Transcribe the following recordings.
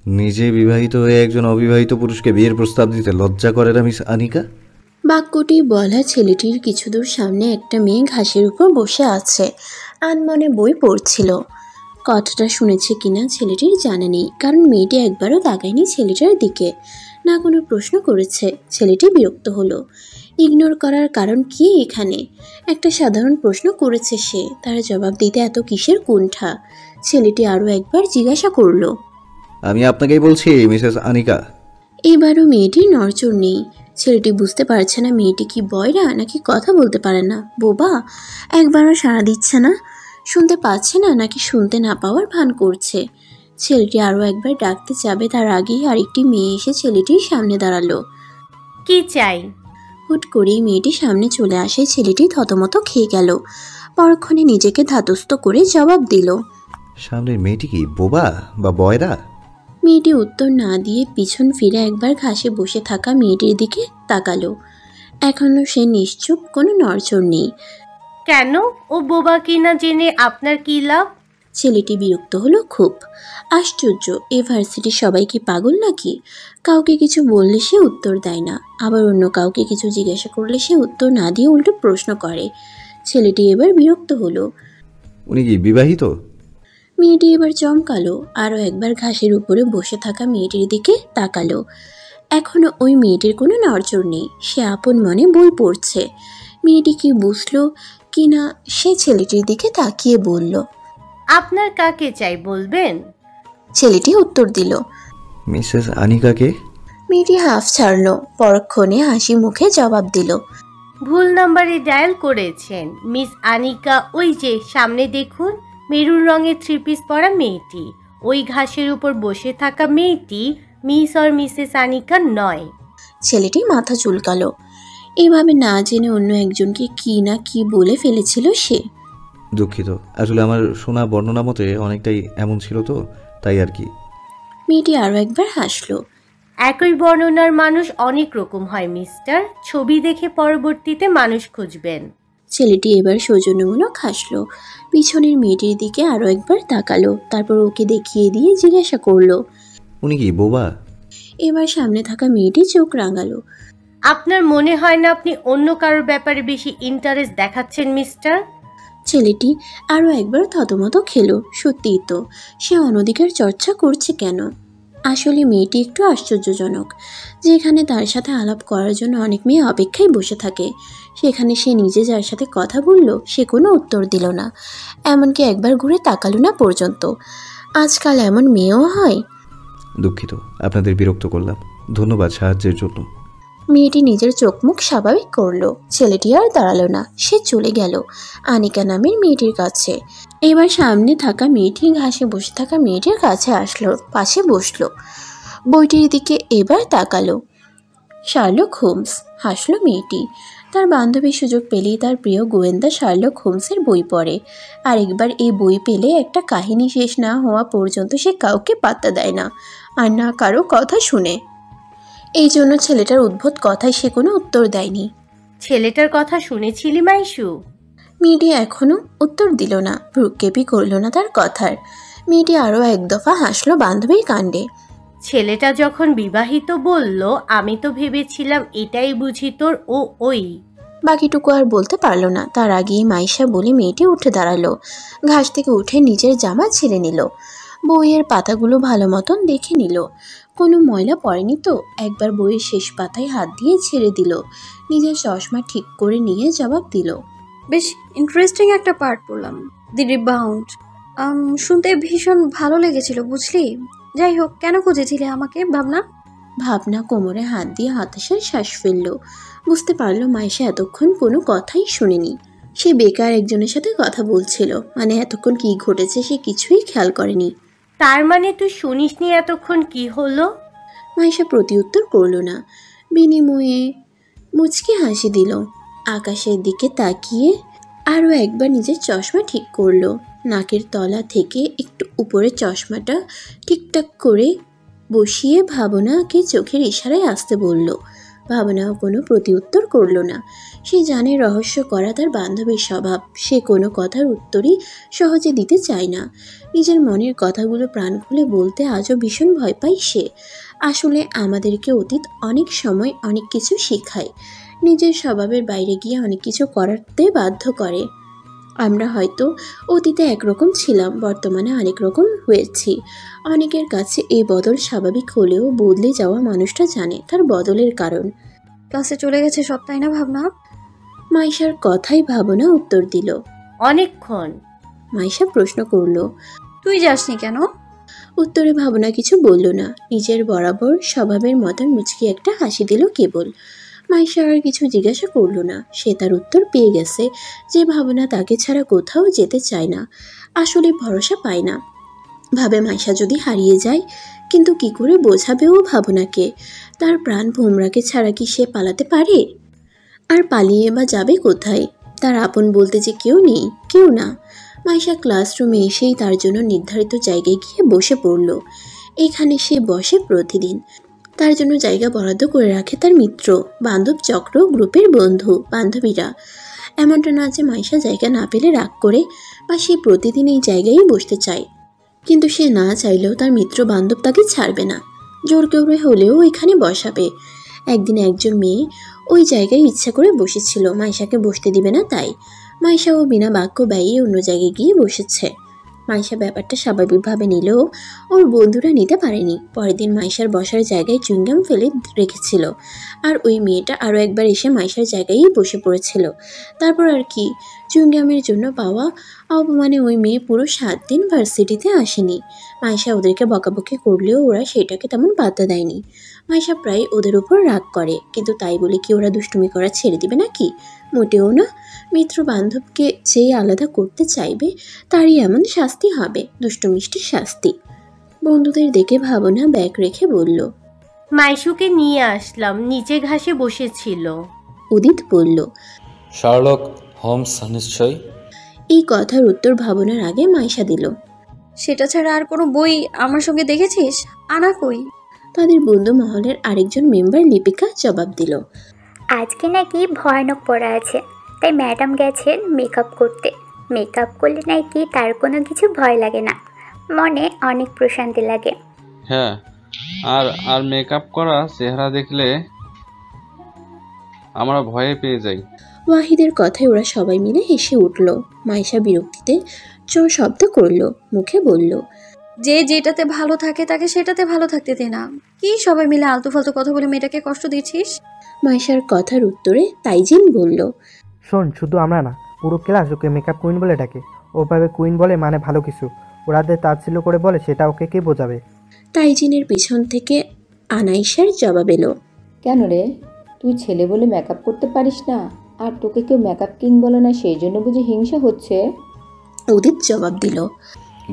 নিজে বিবাহিত হয়ে একজন অবিবাহিত পুরুষকে বিয়ের প্রস্তাব দিতে লজ্জা করে না মিস আনিকা? বাক্যটি বলা ছেলেটির কিছু দূর সামনে একটা মেয়ে ঘাসের উপর বসে আছে, আনমনে বই পড়ছিল। কথাটা শুনেছে কিনা ছেলেটির জানা নেই, কারণ মেয়েটি একবারও তাকায়নি ছেলেটার দিকে, না কোনো প্রশ্ন করেছে। ছেলেটি বিরক্ত হলো। ইগনোর করার কারণ কি এখানে? একটা সাধারণ প্রশ্ন করেছে সে, তার জবাব দিতে এত কিসের কুণ্ঠা? ছেলেটি আরও একবার জিজ্ঞাসা করলো, আমি আপনাকেই বলছি মিসেস আনিকা। এবারও মেয়েটির নড়চড় নেই। ছেলেটি বুঝতে পারছে না মেয়েটি কি বয়রা নাকি কথা বলতে পারে না, বোবা। একবারও সাড়া দিচ্ছে না, শুনতে পাচ্ছে না নাকি শুনতে না পাওয়ার ভান করছে। ছেলেটি আরও একবার ডাকতে যাবে তার আগেই আরেকটি মেয়ে এসে ছেলেটির সামনে দাঁড়ালো। কি চাই? হুট করেই মেয়েটি সামনে চলে আসে, ছেলেটি থতমত খেয়ে গেল। পরক্ষণে নিজেকে ধাতস্থ করে জবাব দিল, সামনের মেয়েটি কি বোবা বা বয়রা? মেয়েটি উত্তর না দিয়ে পিছন ফিরে একবার ঘাসে বসে থাকা মেয়েটির দিকে তাকালো। এখনও সে নিশ্চুপ, কোনো নড়চড় নেই। কেন? ও বোবা কিনা জেনে আপনার কি লাভ? ছেলেটি বিরক্ত হলো খুব। আশ্চর্য, এ ভার্সিটির সবাই কি পাগল নাকি? কাউকে কিছু বললে সে উত্তর দেয় না, আবার অন্য কাউকে কিছু জিজ্ঞাসা করলে সে উত্তর না দিয়ে উল্টো প্রশ্ন করে। ছেলেটি এবার বিরক্ত হলো। উনি কি বিবাহিত? মেয়েটি এবার চমকালো, আরও একবার ঘাসের উপরে বসে থাকা মেয়েটির দিকে তাকালো। এখনো ওই মেয়েটির কোনো নড়চড় নেই, সে আপন মনে বই পড়ছে। মেয়েটি কি বুঝলো কিনা সে ছেলেটির দিকে তাকিয়ে বলল, আপনার কাকে চাই বলবেন? ছেলেটি উত্তর দিল, মিসেস আনিকাকে। মেয়েটি হাফ ছাড়ল, পরক্ষণে হাসি মুখে জবাব দিল, ভুল নাম্বারে ডায়াল করেছেন মিস আনিকা। ওই যে সামনে দেখুন, মেরুন রঙের থ্রি পিস পরা মেয়েটি, ওই ঘাসের উপর বসে থাকা মেয়েটি মিস আর মিসেস আনিকা নয়। ছেলেটি মাথা চুলকালো। এভাবে না জেনে অন্য একজনকে কি না কি বলে ফেলেছিল সে। দুঃখিত, আসলে আমার শোনা বর্ণনা মতে অনেকটাই এমন ছিল তো, তাই আর কি। মেয়েটি আরও একবার হাসলো। একই বর্ণনার মানুষ অনেক রকম হয় মিস্টার, ছবি দেখে পরবর্তীতে মানুষ খুঁজবেন। ছেলেটি এবার সৌজন্যমূলক হাসলো, পিছনের মেয়েটির দিকে আরও একবার তাকালো, তারপর ওকে দেখিয়ে দিয়ে জিজ্ঞাসা করলো, উনি কি বোবা? এবার সামনে থাকা মেয়েটি চোখ রাঙালো। আপনার মনে হয় না আপনি অন্য কারোর ব্যাপারে বেশি ইন্টারেস্ট দেখাচ্ছেন মিস্টার? ছেলেটি আরও একবার থতমত খেলো। সত্যিই তো, সে অনধিকার চর্চা করছে কেন? আসলে মেয়েটি একটু আশ্চর্যজনক। যেখানে তার সাথে আলাপ করার জন্য অনেক মেয়ে অপেক্ষায় বসে থাকে, সেখানে সে নিজে যার সাথে কথা বলল সে কোনো উত্তর দিল না, এমনকি একবার ঘুরে তাকালো না পর্যন্ত। আজকাল এমন মেয়েও হয়। দুঃখিত, আপনাদের বিরক্ত করলাম। ধন্যবাদ সাহায্যের জন্য। মেয়েটি নিজের চোখ মুখ স্বাভাবিক করলো। ছেলেটি আর দাঁড়ালো না, সে চলে গেল আনিকা নামের মেয়েটির কাছে। এবার সামনে থাকা মেয়েটি ঘাসে বসে থাকা মেয়েটির কাছে আসলো, পাশে বসলো, বইটির দিকে এবার তাকালো। শার্লক হোমস, হাসলো মেয়েটি। তার বান্ধবী সুযোগ পেলেই তার প্রিয় গোয়েন্দা শার্লক হোমসের বই পড়ে। আরেকবার এই বই পেলে একটা কাহিনী শেষ না হওয়া পর্যন্ত সে কাউকে পাত্তা দেয় না, আর না কারো কথা শুনে। এই জন্য ছেলেটার উদ্ভট কথায় সে কোনো উত্তর দেয়নি। ছেলেটার কথা শুনেছিলি মাইশু? মেয়েটি এখনো উত্তর দিল না, ভ্রুক্ষেপই করল না তার কথার। মেয়েটি আরও এক দফা হাসলো বান্ধবীর কাণ্ডে। ছেলেটা যখন বিবাহিত বলল, আমি তো ভেবেছিলাম এটাই বুঝি তোর ওই। বাকিটুকু আর বলতে পারল না, তার আগেই মাইশা বলে মেয়েটি উঠে দাঁড়ালো। ঘাস থেকে উঠে নিজের জামা ছেড়ে নিল, বইয়ের পাতাগুলো ভালো মতন দেখে নিল, কোনো ময়লা পড়েনি তো। একবার বইয়ের শেষ পাতায় হাত দিয়ে ছেড়ে দিল, নিজের চশমা ঠিক করে নিয়ে জবাব দিল, বেশ ইন্টারেস্টিং একটা পার্ট পড়লাম, দি রিবাউন্ড। শুনতে ভীষণ ভালো লেগেছিল বুঝলি। যাই হোক, কেন খুঁজেছিলে আমাকে ভাবনা? ভাবনা কোমরে হাত দিয়ে হতাশার শ্বাস ফেলল। বুঝতে পারলো মাইশা এতক্ষণ কোনো কথাই শুনেনি। সে বেকার একজনের সাথে কথা বলছিল, মানে এতক্ষণ কি ঘটেছে সে কিছুই খেয়াল করেনি। তার মানে তুই শুনিসনি এতক্ষণ কি হলো? মাইশা প্রতি উত্তর করল না, বিনিময়ে মুচকি হাসি দিল। আকাশের দিকে তাকিয়ে আরও একবার নিজের চশমা ঠিক করলো। নাকের তলা থেকে একটু উপরে চশমাটা ঠিকঠাক করে বসিয়ে ভাবনাকে চোখের ইশারায় আসতে বলল, ভাবনাও কোনো প্রতিউত্তর করল না। সে জানে রহস্য করা তার বান্ধবীর স্বভাব। সে কোনো কথার উত্তরই সহজে দিতে চায় না। নিজের মনের কথাগুলো প্রাণ খুলে বলতে আজও ভীষণ ভয় পায় সে। আসলে আমাদেরকে অতীত অনেক সময় অনেক কিছু শেখায়, নিজের স্বভাবের বাইরে গিয়ে অনেক কিছু করাতে বাধ্য করে। আমরা হয়তো অতীতে একরকম ছিলাম, বর্তমানে আরেক রকম হয়েছি। অনেকের কাছে এই বদল স্বাভাবিক হলেও বদলে যাওয়া মানুষটা জানে তার বদলের কারণ। ক্লাসে চলে গেছে সব, তাই না ভাবনা? মাইশার কথাই ভাবনা উত্তর দিল। অনেকক্ষণ। মাইশা প্রশ্ন করল, তুই যাসনি কেন? উত্তরে ভাবনা কিছু বলল না। নিজের বরাবর স্বভাবের মতন মুচকি একটা হাসি দিল কেবল। মাইশা আর কিছু জিজ্ঞাসা করল না। সে তার উত্তর পেয়ে গেছে যে ভাবনা তাকে ছাড়া কোথাও যেতে চায় না, আসলে ভরসা পায় না। ভাবে মাইশা যদি হারিয়ে যায়, কিন্তু কি করে বোঝাবেও ভাবনাকে? তার প্রাণ ভোমরাকে ছাড়া কি সে পালাতে পারে? আর পালিয়ে বা যাবে কোথায়? তার আপন বলতে যে কেউ নেই, কেউ না। মাইশা ক্লাসরুমে এসেই তার জন্য নির্ধারিত জায়গায় গিয়ে বসে পড়ল। এখানে সে বসে প্রতিদিন। তার জন্য জায়গা বরাদ্দ করে রাখে তার মিত্র, বান্ধব চক্র, গ্রুপের বন্ধু বান্ধবীরা। এমনটা না যে মাইশা জায়গা না পেলে রাগ করে বা সে প্রতিদিন এই জায়গায় বসতে চায়, কিন্তু সে না চাইলেও তার মিত্র বান্ধব তাকে ছাড়বে না, জোর করে হলেও এখানে বসাবে। একদিন একজন মেয়ে ওই জায়গায় ইচ্ছা করে বসেছিল, মাইশাকে বসতে দিবে না তাই। মাইশাও বিনা বাক্য ব্যয়ে অন্য জায়গায় গিয়ে বসেছে। মাইশা ব্যাপারটা স্বাভাবিকভাবে নিলেও ওর বন্ধুরা নিতে পারেনি। পরের দিন মাইশার বসার জায়গায় চুইংগাম ফেলে রেখেছিল, আর ওই মেয়েটা আরও একবার এসে মাইশার জায়গায়ই বসে পড়েছিল। তারপর আর কি, চুইংগামের জন্য পাওয়া অপমানে ওই মেয়ে পুরো 7 দিন ভার্সিটিতে আসেনি। মাইশা ওদেরকে বকাবকি করলেও ওরা সেটাকে তেমন পাত্তা দেয়নি। মাইশা প্রায় ওদের উপর রাগ করে, কিন্তু তাই বলে কি ওরা দুষ্টুমি করা ছেড়ে দিবে নাকি? মোটেও না। মিত্র বান্ধবকে যে আলাদা করতে চাইবে তারই এমন শাস্তি হবে, দুষ্টুমিষ্টির শাস্তি। বন্ধুদের দেখে ভাবনা ব্যাগ রেখে বলল, মাইশুকে নিয়ে আসলাম, নিচে ঘাসে বসেছিল। উদিত বলল, শার্লক হোমস নিশ্চয়। এই কথার উত্তর ভাবনার আগে মাইশা দিল। সেটা ছাড়া আর কোনো বই আমার সঙ্গে দেখেছিস? আনা কই? তাদের বন্ধু মহলের আরেকজন মেম্বার লিপিকা জবাব দিল, আজকে নাকি ভয়ানক পড়া আছে, তাই ম্যাডাম গেছেন মেকআপ করতে। মেকআপ করলে নাকি তার কোনো কিছু ভয় লাগে না, মনে অনেক প্রশান্তি লাগে। হ্যাঁ, আর আর মেকআপ করা চেহারা দেখলে আমরা ভয়ে পেয়ে যাই। ওয়াহিদের কথায় ওরা সবাই মিলে হেসে উঠল। মাইশা বিরক্তিতে শব্দ করল, মুখে বলল, যে যেটাতে ভালো থাকে তাকে সেটাতে ভালো থাকতে দে না। কি সবাই মিলে আলতু ফালতু কথা বলে মেয়েটাকে কষ্ট দিচ্ছিস? মাইশার কথার উত্তরে তাইজিন বলল, শোন, শুধু আমরা না, পুরো ক্লাস ওকে মেকআপ কুইন বলে ডাকে। ওভাবে কুইন বলে মানে ভালো কিছু, ওরাদের তাচ্ছিল্য করে বলে সেটা ওকে কে বোঝাবে? তাইজিনের পিছন থেকে আনাইশার জবাব এলো, কেন রে, তুই ছেলে বলে মেকআপ করতে পারিস না, আর তোকে কেউ মেকআপ কিং বলে না, সেই জন্য বুঝি হিংসা হচ্ছে? উদিত জবাব দিল,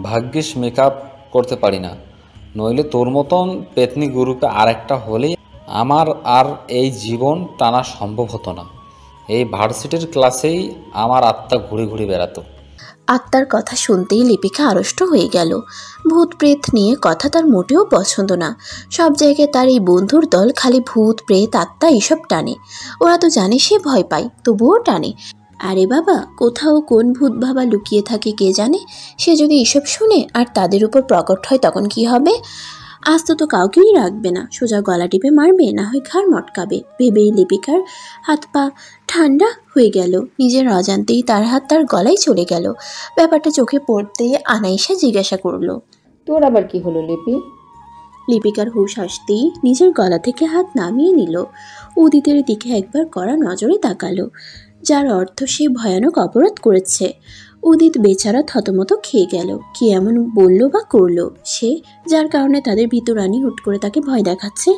ভাগ্যিস মেকআপ করতে পারি না, নইলে তোর মতন পেতনি গুরুকে আরেকটা হলেই আমার আর এই জীবন টানা সম্ভব হতো না। এই ভার্সিটির ক্লাসেই আমার আত্মা ঘুরে ঘুরে বেড়াতো। আত্মার কথা শুনতেই লিপিকা আড়ষ্ট হয়ে গেল। ভূত প্রেত নিয়ে কথা তার মোটেও পছন্দ না। সব জায়গায় তার এই বন্ধুর দল খালি ভূত প্রেত আত্মা এইসব টানে। ওরা তো জানে সে ভয় পায়, তবুও টানে। আরে বাবা, কোথাও কোন ভূত বাবা লুকিয়ে থাকে কে জানে। সে যদি এসব শুনে আর তাদের উপর প্রকট হয় তখন কি হবে? আজ তো কাউকেই রাখবে না, সোজা গলা টিপে মারবে, না হয় ঘাড় মটকাবে। ভেবেই লিপিকার হাত পা ঠান্ডা হয়ে গেল। নিজের অজান্তেই তার হাত তার গলায় চলে গেল। ব্যাপারটা চোখে পড়তেই আনাইশা জিজ্ঞাসা করলো, তোর আবার কি হলো লিপি? লিপিকার হুঁশ আসতেই নিজের গলা থেকে হাত নামিয়ে নিল। উদিতের দিকে একবার কড়া নজরে তাকালো, যার অর্থ সে ভয়ানক অপরাধ করেছে। উদিত বেচারা থতমত খেয়ে গেল। কি এমন বলল বা করলো সে, যার কারণে তাদের ভিতরানি হুট করে তাকে ভয় দেখাচ্ছে?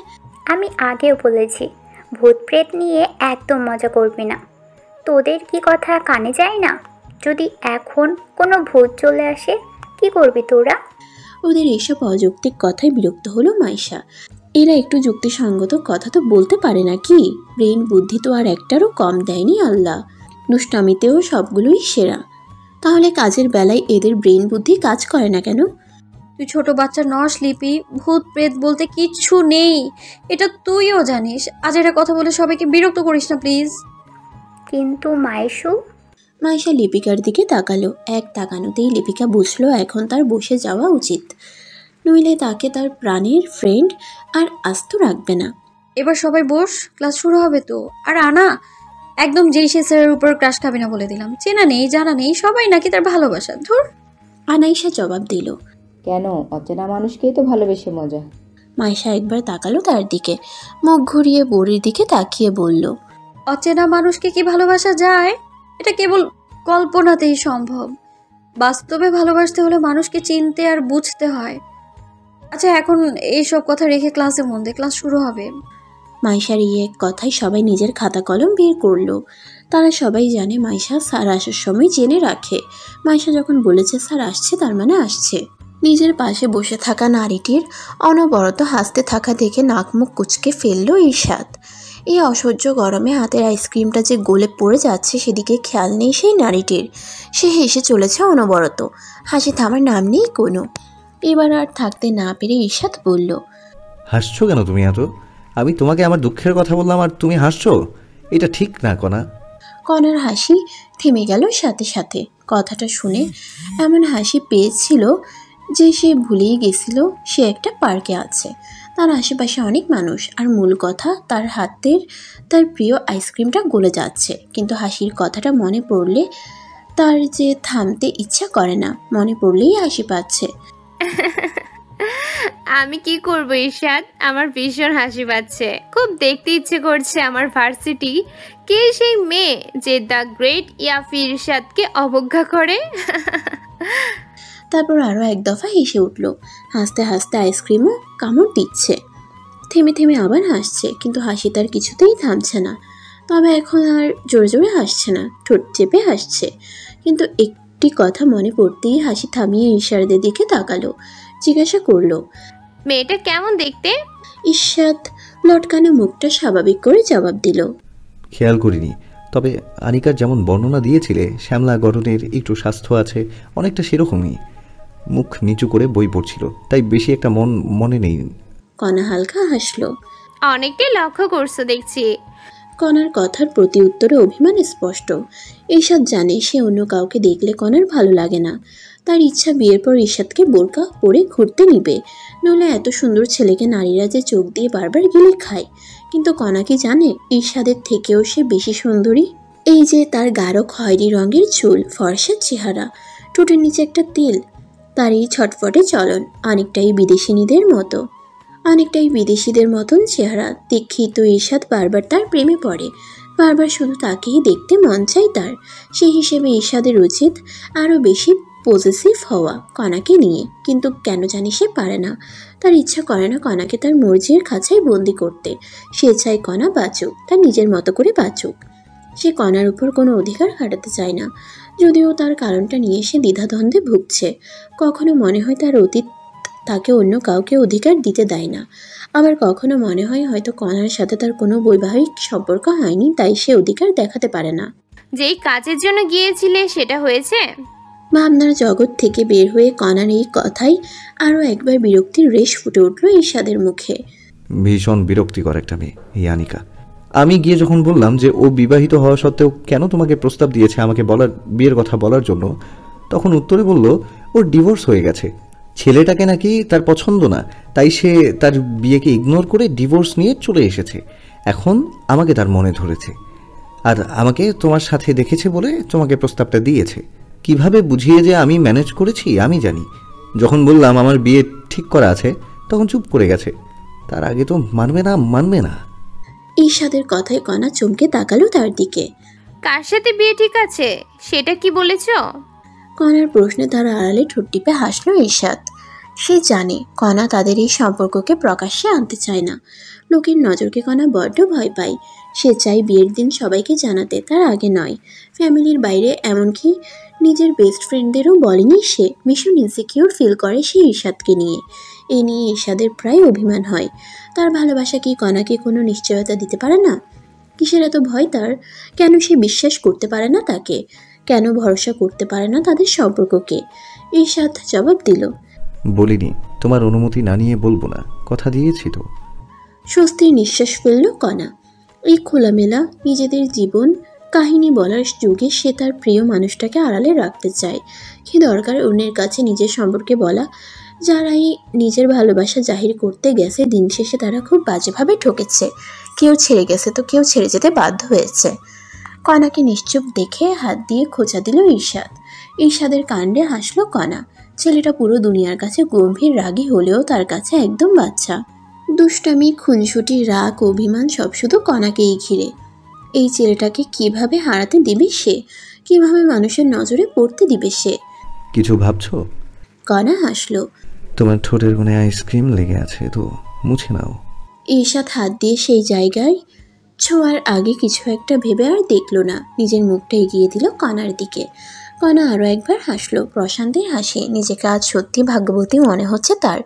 আমি আগেও বলেছি, ভূত প্রেত নিয়ে একদম মজা করবি না। তোদের কি কথা কানে যায় না? যদি এখন কোনো ভূত চলে আসে কি করবি তোরা? ওদের এইসব অযৌক্তিক কথায় বিরক্ত হলো মাইশা। এরা একটু যুক্তিসঙ্গত কথা তো বলতে পারে না কি? ব্রেন বুদ্ধি তো আর একটারও কম দেয়নি আল্লাহ। দুষ্টামিতেও সবগুলোই সেরা। তাহলে কাজের বেলায় এদের ব্রেন বুদ্ধি কাজ করে না কেন? তুই ছোট বাচ্চা নস লিপি, ভূত প্রেত বলতে কিচ্ছু নেই, এটা তুইও জানিস। আজ এটা কথা বলে সবাইকে বিরক্ত করিস না প্লিজ। কিন্তু মাইশু, মাইশা লিপিকার দিকে তাকালো। এক তাকানোতেই লিপিকা বুঝলো এখন তার বসে যাওয়া উচিত, নইলে তাকে তার প্রাণের ফ্রেন্ড আর আস্ত রাখবে না। এবার সবাই বস, ক্লাস শুরু হবে তো। আর আনা, একদম যেই সে স্যারের উপর ক্রাশ খাবে না বলে দিলাম। চেনা নেই জানা নেই, সবাই নাকি তার ভালোবাসা। ধুর। আনাইশা জবাব দিল, কেন, অচেনা মানুষকেই তো ভালোবেসে মজা। মাইশা একবার তাকালো তার দিকে, মুখ ঘুরিয়ে বোরির দিকে তাকিয়ে বলল, অচেনা মানুষকে কি ভালোবাসা যায়? এটা কেবল কল্পনাতেই সম্ভব। বাস্তবে ভালোবাসতে হলে মানুষকে চিনতে আর বুঝতে হয়। আচ্ছা, এখন এইসব কথা রেখে ক্লাসে মন দে, ক্লাস শুরু হবে। মাইশার এক কথায় সবাই নিজের খাতা কলম বের করলো। তারা সবাই জানে মাইশা স্যার আসার সময় জেনে রাখে। মাইশা যখন বলেছে স্যার আসছে, তার মানে আসছে। নিজের পাশে বসে থাকা নারীটির অনবরত হাসতে থাকা দেখে নাক মুখ কুচকে ফেললো ঈর্ষাদ। এই অসহ্য গরমে হাতের আইসক্রিমটা যে গলে পড়ে যাচ্ছে সেদিকে খেয়াল নেই সেই নারীটির। সে হেসে চলেছে অনবরত, হাসি থামার নাম নেই কোনো। এবার আর থাকতে না পেরে ঈর্ষাদ বলল, হাসছো কেন তুমি এত? আমি তোমাকে আমার দুঃখের কথা বললাম আর তুমি হাসছো? এটা ঠিক না কণা। কণার হাসি থেমে গেল সাথে সাথে। কথাটা শুনে এমন হাসি পেয়েছিল যে সে ভুলেই গেছিল সে একটা পার্কে আছে, তার আশেপাশে অনেক মানুষ, আর মূল কথা তার হাতের তার প্রিয় আইসক্রিমটা গলে যাচ্ছে। কিন্তু হাসির কথাটা মনে পড়লে তার যে থামতে ইচ্ছা করে না, মনে পড়লেই হাসি পাচ্ছে। আমি কি করব ঈর্ষাদ, আমার ভীষণ হাসি পাচ্ছে। খুব দেখতে ইচ্ছে করছে আমার ভার্সিটি কে সেই মেয়ে যে দ্য গ্রেট ইয়াফি ঈর্ষাদকে অবজ্ঞা করে। তারপর আরও এক দফা হেসে উঠল। হাসতে হাসতে আইসক্রিমও কামড় দিচ্ছে, থেমে থেমে আবার হাসছে, কিন্তু হাসি তার কিছুতেই থামছে না। তবে এখন আর জোরে জোরে হাসছে না, ঠোঁট চেপে হাসছে। কিন্তু একটি কথা মনে পড়তেই হাসি থামিয়ে ঈর্ষাদের দিকে তাকালো, জিজ্ঞাসা করলো, মেয়েটা কেমন দেখতে? ঈর্ষাদ লটকানো মুখটা স্বাভাবিক করে জবাব দিল, খেয়াল করিনি, তবে আনিকার যেমন বর্ণনা দিয়েছিলে শ্যামলা গঠনের, একটু স্বাস্থ্য আছে, অনেকটা সেরকমই। মুখ নিচু করে বই পড়ছিল, তাই বেশি একটা মনে নেই। কণা হালকা হাসলো। অনেকটাই লক্ষ্য করছো দেখছি। কণার কথার প্রতি উত্তরে অভিমান স্পষ্ট। ঈর্ষাদ জানে সে অন্য কাউকে দেখলে কণার ভালো লাগে না। তার ইচ্ছা বিয়ের পর ঈর্ষাদকে বোরকা পরে ঘুরতে নিবে, নইলে এত সুন্দর ছেলেকে নারীরা যে চোখ দিয়ে বারবার গিলে খায়। কিন্তু কণা কি জানে ঈর্ষাদের থেকেও সে বেশি সুন্দরী? এই যে তার গাঢ় খয়েরি রঙের চুল, ফর্সা চেহারা, ঠোঁটের নিচে একটা তিল, তার এই ছটফটে চলন অনেকটাই বিদেশিদের মতন চেহারা। দীক্ষিত ঈর্ষাদ বারবার তার প্রেমে পড়ে, বারবার শুধু তাকেই দেখতে মন চায় তার। সেই হিসেবে ঈর্ষাদের উচিত আরও বেশি পজেসিভ হওয়া কণাকে নিয়ে, কিন্তু কেন জানি সে পারে না। তার ইচ্ছা করে না কণাকে তার মর্জির খাঁচায় বন্দি করতে। সে চায় কণা বাঁচুক, তার নিজের মতো করে বাঁচুক। সে কণার উপর কোনো অধিকার খাটাতে চায় না, যদিও তার কারণটা নিয়ে সে দ্বিধাদ্বন্দ্বে ভুগছে। কখনো মনে হয় তার অতীত তাকে অন্য কাউকে অধিকার দিতে দেয় না, আবার কখনো মনে হয় হয়তো কণার সাথে তার কোনো বৈবাহিক সম্পর্ক হয়নি, তাই সে অধিকার দেখাতে পারে না। যেই কাজের জন্য গিয়েছিলে সেটা হয়েছে? ভাবনার জগৎ থেকে বের হয়ে কণার এই কথাই আরও একবার বিরক্তির রেশ ফুটে উঠল ঈর্ষাদের মুখে। ভীষণ বিরক্তিকর একটা মেয়ে এই আনিকা। আমি গিয়ে যখন বললাম যে ও বিবাহিত হওয়া সত্ত্বেও কেন তোমাকে প্রস্তাব দিয়েছে আমাকে বিয়ের কথা বলার জন্য, তখন উত্তরে বলল ওর ডিভোর্স হয়ে গেছে, ছেলেটাকে নাকি তার পছন্দ না, তাই সে তার বিয়েকে ইগনোর করে ডিভোর্স নিয়ে চলে এসেছে। এখন আমাকে তার মনে ধরেছে, আর আমাকে তোমার সাথে দেখেছে বলে তোমাকে প্রস্তাবটা দিয়েছে। কিভাবে বুঝিয়ে যে আমি ম্যানেজ করেছি আমি জানি। যখন বললাম আমার বিয়ে ঠিক করা আছে, তখন চুপ করে গেছে। তার আগে তো মানবে না। ঈর্ষাদের কথায় কণা চমকে তাকালো তার দিকে। কার সাথে বিয়ে ঠিক আছে সেটা কি বলেছ? কণার প্রশ্নে তার আড়ালে ঠোঁট টিপে হাসলো ঈর্ষাদ। সে জানে কণা তাদের এই সম্পর্ককে প্রকাশ্যে আনতে চায় না। লোকের নজরকে কণা বড্ড ভয় পায়। সে চায় বিয়ের দিন সবাইকে জানাতে, তার আগে নয়। ফ্যামিলির বাইরে, এমনকি নিজের বেস্ট ফ্রেন্ডদেরও বলেনি সে। ভীষণ ইনসিকিউর ফিল করে সে ঈর্ষাদকে নিয়ে। এ নিয়ে ঈর্ষাদের প্রায় অভিমান হয়। তার ভালোবাসা কি কণাকে কোনো নিশ্চয়তা দিতে পারে না? কিসের এত ভয় তার? কেন সে বিশ্বাস করতে পারে না তাকে? কেন ভরসা করতে পারে না তাদের সম্পর্ককে? ঈর্ষাদ জবাব দিল, বলিনি, তোমার অনুমতি না নিয়ে বলবো না, কথা দিয়েছি তো। স্বস্তির নিঃশ্বাস ফেলল কণা। এই খোলামেলা নিজেদের জীবন কাহিনী বলার যুগে সে তার প্রিয় মানুষটাকে আড়ালে রাখতে চায়। কি দরকার অন্যের কাছে নিজের সম্পর্কে বলা? যারাই নিজের ভালোবাসা জাহির করতে গেছে দিন শেষে তারা খুব বাজেভাবে ঠকেছে। কেউ ছেড়ে গেছে তো কেউ ছেড়ে যেতে বাধ্য হয়েছে। কণাকে নিশ্চুপ দেখে হাত দিয়ে খোঁচা দিল ঈর্ষাদ। ঈর্ষাদের কাণ্ডে হাসলো কণা। ছেলেটা পুরো দুনিয়ার কাছে গম্ভীর রাগী হলেও তার কাছে একদম বাচ্চা। দুষ্টামি, খুনসুটি, রাগ, অভিমান সব শুধু কণাকেই ঘিরে। এই ছেলেটাকে কিভাবে হারাতে দিবে সে? কিভাবে মানুষের নজরে পড়তে দিবে সে? কিছু ভাবছো? কণা হাসলো। তোমার ঠোঁটের কোণে আইসক্রিম লেগে আছে তো, মুছে নাও। ঈর্ষাদ হাত দিয়ে সেই জায়গায় ছোঁয়ার আগে কিছু একটা ভেবে আর দেখল না, নিজের মুখটা এগিয়ে দিল কণার দিকে। কণা আরও একবার হাসলো, প্রশান্তের হাসি। নিজেকে আজ সত্যি ভাগ্যবতী মনে হচ্ছে তার।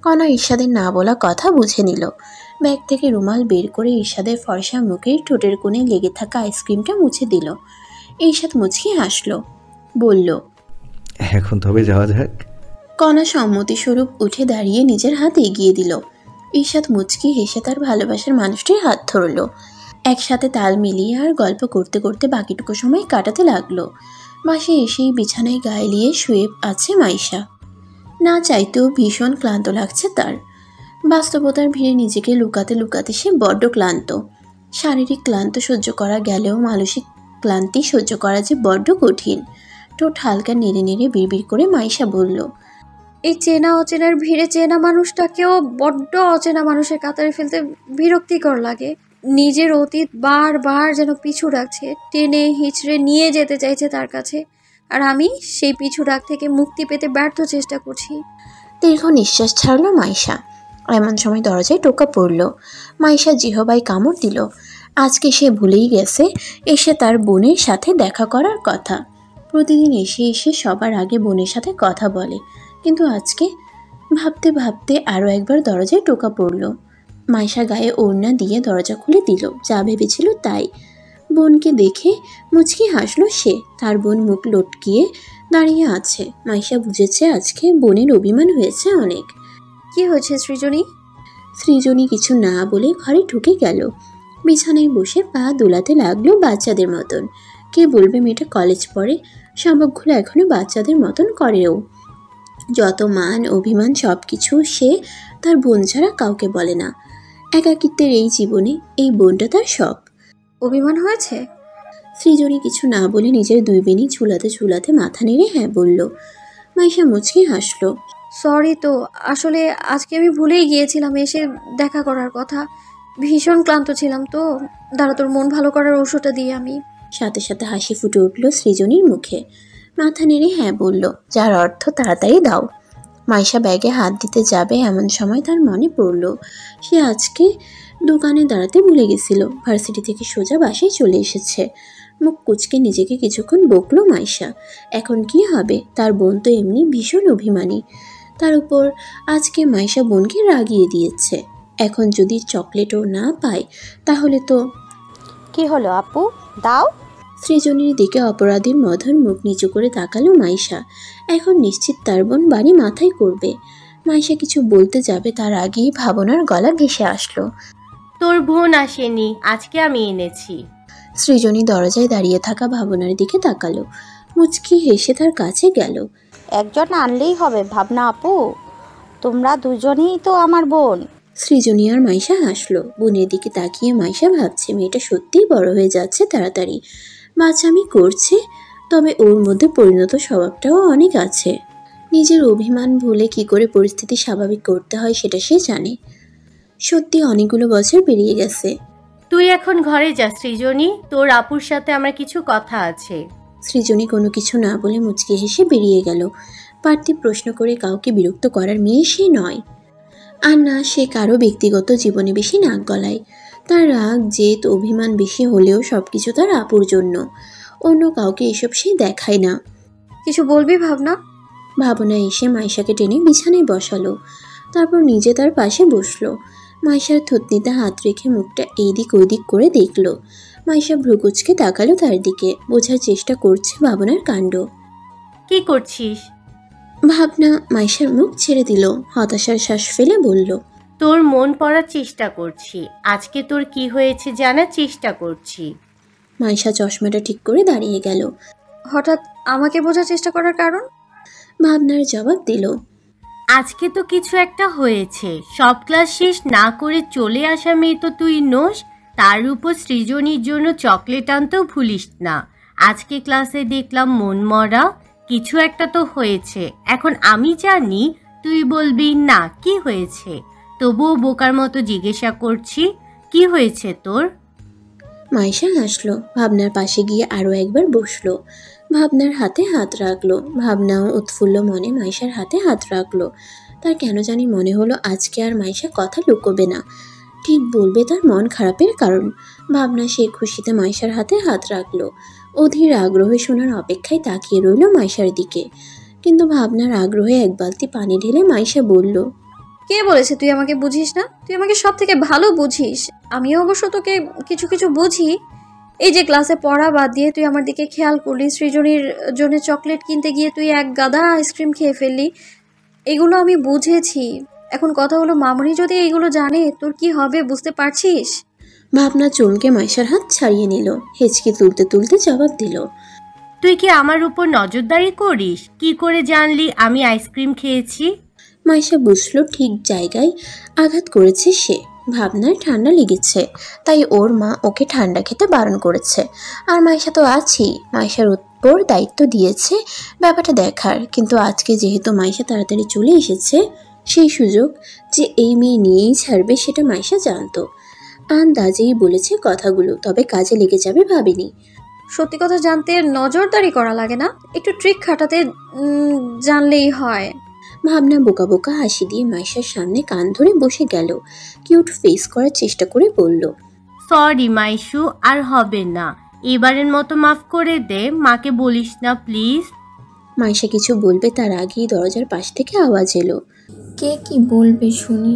কণা ঈর্ষাদের না বলা কথা বুঝে নিল। ব্যাগ থেকে রুমাল বের করে ঈর্ষাদের ফর্সা মুখের ঠোঁটের কোণে লেগে থাকা আইসক্রিমটা মুছে দিল। ঈর্ষাদ মুচকি হাসলো, বলল, এখন তবে যাওয়া যাক। কণা সম্মতিস্বরূপ উঠে দাঁড়িয়ে নিজের হাত এগিয়ে দিল। ঈর্ষাদ মুচকি হেসে তার ভালোবাসার মানুষটির হাত ধরল। একসাথে তাল মিলিয়ে আর গল্প করতে করতে বাকিটুকু সময় কাটাতে লাগলো। মাসে এসেই বিছানায় গায়ে নিয়ে শুয়ে আছে মাইশা। না চাইতেও ভীষণ ক্লান্ত লাগছে তার। বাস্তবতার ভিড়ে নিজেকে লুকাতে লুকাতে সে বড্ড ক্লান্ত। শারীরিক ক্লান্ত সহ্য করা গেলেও মানসিক ক্লান্তি সহ্য করা যে বড্ড কঠিন। ঠোঁট হালকা নেড়ে নেড়ে বিড়বিড় করে মাইশা বলল, এই চেনা অচেনার ভিড়ে চেনা মানুষটাকেও বড্ড অচেনা মানুষের কাতারে ফেলতে বিরক্তিকর লাগে। নিজের অতীত বারবার যেন পিছু রাখছে, টেনে হিচড়ে নিয়ে যেতে চাইছে তার কাছে, আর আমি সেই পিছু রাখ থেকে মুক্তি পেতে ব্যর্থ চেষ্টা করছি। দীর্ঘ নিঃশ্বাস ছাড়লো মাইশা। এমন সময় দরজায় টোকা পড়ল। মাইশা জিহবায় কামড় দিল। আজকে সে ভুলেই গেছে এসে তার বোনের সাথে দেখা করার কথা। প্রতিদিন এসে এসে সবার আগে বোনের সাথে কথা বলে, কিন্তু আজকে ভাবতে ভাবতে আরও একবার দরজায় টোকা পড়ল। মাইশা গায়ে ওড়না দিয়ে দরজা খুলে দিল, যা ভেবেছিল তাই। বোনকে দেখে মুচকি হাসলো সে। তার বোন মুখ লটকিয়ে দাঁড়িয়ে আছে। মাইশা বুঝেছে আজকে বোনের অভিমান হয়েছে অনেক। কি হয়েছে সৃজনী? সৃজনী কিছু না বলে ঘরে ঢুকে গেল। বিছানায় বসে পা দোলাতে লাগলো বাচ্চাদের মতন। কে বলবে মেয়েটা কলেজ পড়ে, সম্ভবগুলো এখনো বাচ্চাদের মতন করেও। যত মান অভিমান সব কিছু সে তার বোন ছাড়া কাউকে বলে না। একাকিত্বের এই জীবনে এই বোনটা তার সব। অভিমান হয়েছে? সৃজনী কিছু না বলে নিজের দুই বেনি ঝুলাতে ঝুলাতে মাথা নেড়ে হ্যাঁ বলল। মাইশা মুচকি হাসলো। সরি তো, আসলে আজকে আমি ভুলেই গিয়েছিলাম এসে দেখা করার কথা। ভীষণ ক্লান্ত ছিলাম তো। দাঁড়া, তোর মন ভালো করার ওষুধটা দিয়ে আমি। সাথে সাথে হাসি ফুটে উঠল সৃজনীর মুখে। মাথা নেড়ে হ্যাঁ বলল, যার অর্থ তাড়াতাড়ি দাও। মাইশা ব্যাগে হাত দিতে যাবে এমন সময় তার মনে পড়ল সে আজকে দোকানে দাঁড়াতে ভুলে গেছিল। ভার্সিটি থেকে সোজা বাসায় চলে এসেছে। মুখ কুচকে নিজেকে কিছুক্ষণ বকলো মাইশা। এখন কি হবে? তার বোন তো এমনি ভীষণ অভিমানী। তার উপর আজকে মাইশা বোনকে রাগিয়ে দিয়েছে। এখন যদি চকলেটও না পায় তাহলে তো। কি হলো আপু, দাও। সৃজনীর দিকে অপরাধীর মধন মুখ নিচু করে তাকালো মাইশা। এখন নিশ্চিত তার বোন বাড়ি মাথায় করবে। মাইশা কিছু বলতে যাবে তার আগেই ভাবনার গলা ভেসে আসলো, তোর বোন আসেনি, আজকে আমি এনেছি। সৃজনী দরজায় দাঁড়িয়ে থাকা ভাবনার দিকে তাকালো। মুচকি হেসে তার কাছে গেল। একজন আনলেই হবে ভাবনা আপু, তোমরা দুজনেই তো আমার বোন। সৃজনী আর মাইশা হাসলো। বোনের দিকে তাকিয়ে মাইশা ভাবছে মেয়েটা সত্যিই বড় হয়ে যাচ্ছে তাড়াতাড়ি। বাচ্চামি করছে, তবে ওর মধ্যে পরিণত স্বভাবটাও অনেক আছে। নিজের অভিমান ভুলে কি করে পরিস্থিতি স্বাভাবিক করতে হয় সেটা সে জানে। সত্যি অনেকগুলো বছর পেরিয়ে গেছে। তুই এখন ঘরে যা সৃজনী, তোর আপুর সাথে আমার কিছু কথা আছে। সৃজনী কোনো কিছু না বলে মুচকি হেসে বেরিয়ে গেল। পার্থিব প্রশ্ন করে কাউকে বিরক্ত করার মেয়ে সে নয়, আর না সে কারো ব্যক্তিগত জীবনে বেশি নাক গলায়। তার রাগ জেদ অভিমান বেশি হলেও সবকিছু তার আপুর জন্য। অন্য কাউকে এসব সে দেখায় না। কিছু বলবি ভাবনা? ভাবনা এসে মাইশাকে টেনে বিছানায় বসালো, তারপর নিজে তার পাশে বসলো। মাইশার থুতনিতে হাত রেখে মুখটা এইদিক ওইদিক করে দেখলো। মাইশা ভ্রুকুচকে তাকালো তার দিকে, বোঝার চেষ্টা করছে ভাবনার কাণ্ড। কি করছিস? ভাবনা মাইশার মুখ ছেড়ে দিল, হতাশার শ্বাস ফেলে বলল, তোর মন পড়ার চেষ্টা করছি, আজকে তোর কি হয়েছে জানার চেষ্টা করছি। মাইশা চশমাটা ঠিক করে দাঁড়িয়ে গেল। হঠাৎ আমাকে বোঝার চেষ্টা করার কারণ? ভাবনার জবাব দিল, আজকে তো কিছু একটা হয়েছে। সব ক্লাস শেষ না করে চলে আসা মেয়ে তো তুই নোস, তার উপর সৃজনীর জন্য চকলেট আনতেও ভুলিস না। আজকে ক্লাসে দেখলাম মন মরা, কিছু একটা তো হয়েছে। এখন আমি জানি তুই বলবি না কি হয়েছে, তবুও বোকার মতো জিজ্ঞাসা করছি কি হয়েছে তোর। মাইশা হাসলো, ভাবনার পাশে গিয়ে আরো একবার বসলো, ভাবনার হাতে হাত রাখলো। ভাবনাও উৎফুল্ল মনে মাইশার হাতে হাত রাখলো। তার কেন জানি মনে হলো আজকে আর মাইশা কথা লুকোবে না, ঠিক বলবে তার মন খারাপের কারণ। ভাবনা সে খুশিতে মাইশার হাতে হাত রাখলো। অধীর আগ্রহে শোনার অপেক্ষায় তাকিয়ে রইল মাইশার দিকে, কিন্তু ভাবনার আগ্রহে এক বালতি পানি ঢেলে মাইশা বলল, কে বলেছে তুই আমাকে বুঝিস না? তুই আমাকে সব থেকে ভালো বুঝিস। আমিও অবশ্য তোকে কিছু কিছু বুঝি। এই যে ক্লাসে পড়া বাদ দিয়ে তুই আমার দিকে খেয়াল করলি, সৃজনীর জন্য চকলেট কিনতে গিয়ে তুই এক গাদা আইসক্রিম খেয়ে ফেললি, এগুলো আমি বুঝেছি। এখন কথা হলো, মামুনি যদি এইগুলো জানে তোর কি হবে বুঝতে পারছিস? ভাবনা চমকে মাইশার হাত ছাড়িয়ে নিল, হেঁচকি তুলতে তুলতে জবাব দিল, তুই কি আমার উপর নজরদারি করিস? কি করে জানলি আমি আইসক্রিম খেয়েছি? মাইশা বুঝলো ঠিক জায়গায় আঘাত করেছে সে। ভাবনার ঠান্ডা লেগেছে, তাই ওর মা ওকে ঠান্ডা খেতে বারণ করেছে। আর মাইশা তো আছেই, মাইশার উপর দায়িত্ব দিয়েছে ব্যাপারটা দেখার। কিন্তু আজকে যেহেতু মাইশা তাড়াতাড়ি চলে এসেছে, সেই সুযোগ যে এই মেয়ে নিয়েই ছাড়বে সেটা মাইশা জানতো। আন্দাজেই বলেছে কথাগুলো, তবে কাজে লেগে যাবে ভাবেনি। সত্যি কথা জানতে নজরদারি করা লাগে না, একটু ট্রিক খাটাতে জানলেই হয়। ভাবনা বোকা বোকা হাসি দিয়ে মাইশার সামনে কান ধরে বসে গেল, কিউট ফেস করার চেষ্টা করে বলল, সরি মাইশু, আর হবে না, এবারের মতো মাফ করে দে, মাকে বলিস না প্লিজ। মাইশা কিছু বলবে তার আগেই দরজার পাশ থেকে আওয়াজ এলো, কে কি বলবে শুনি।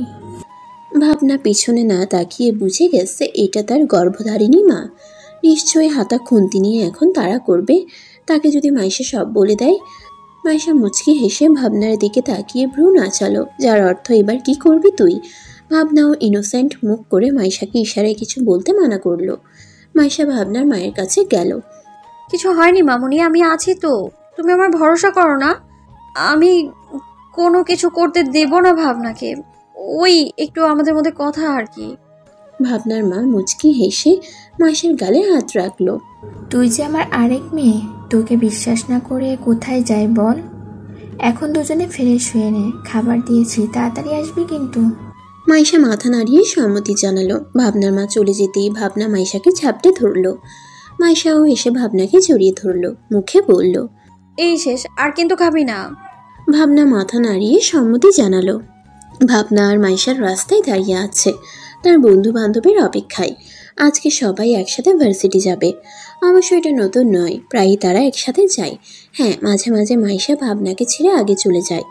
ভাবনা পিছনে না তাকিয়ে বুঝে গেছে এটা তার গর্ভধারিণী মা। নিশ্চয়ই হাতা খুন্তি নিয়ে এখন তাড়া করবে তাকে যদি মাইশা সব বলে দেয়। মাইশা মুচকি হেসে ভাবনার দিকে তাকিয়ে ভ্রু নাচালো, যার অর্থ এবার কি করবি তুই। ভাবনাও ইনোসেন্ট মুখ করে মাইশাকে ইশারায় কিছু বলতে মানা করলো। মাইশা ভাবনার মায়ের কাছে গেল। কিছু হয়নি মামুনি, আমি আছি তো, তুমি আমার ভরসা করো না। আমি কোনো কিছু করতে দেব না ভাবনাকে, ওই একটু আমাদের মধ্যে কথা আর কি। ভাবনার মা মুচকি হেসে মাইশার গালে হাত রাখলো। তুই যে আমার আরেক মেয়ে, তোকে বিশ্বাস না করে কোথায় যাই বল? এখন দুজনে ফ্রেশ হয়ে নে, খাবার দিয়েছি, তাড়াতাড়ি আসবি কিন্তু। মাইশা মাথা নাড়িয়ে সম্মতি জানালো। ভাবনার মা চলে যেতেই ভাবনা মাইশাকে ঝাপটে ধরলো। মাইশাও এসে ভাবনাকে জড়িয়ে ধরলো, মুখে বলল, এই শেষ, আর কিন্তু খাবি না। ভাবনা মাথা নাড়িয়ে সম্মতি জানালো। ভাবনা আর মাইশার রাস্তায় দাঁড়িয়ে আছে তার বন্ধু বান্ধবের অপেক্ষায়। আজকে সবাই একসাথে ভার্সিটি যাবে। অবশ্য এটা নতুন নয়, প্রায়ই তারা একসাথে যায়। হ্যাঁ, মাঝে মাঝে মাইশা ভাবনাকে ছেড়ে আগে চলে যায়,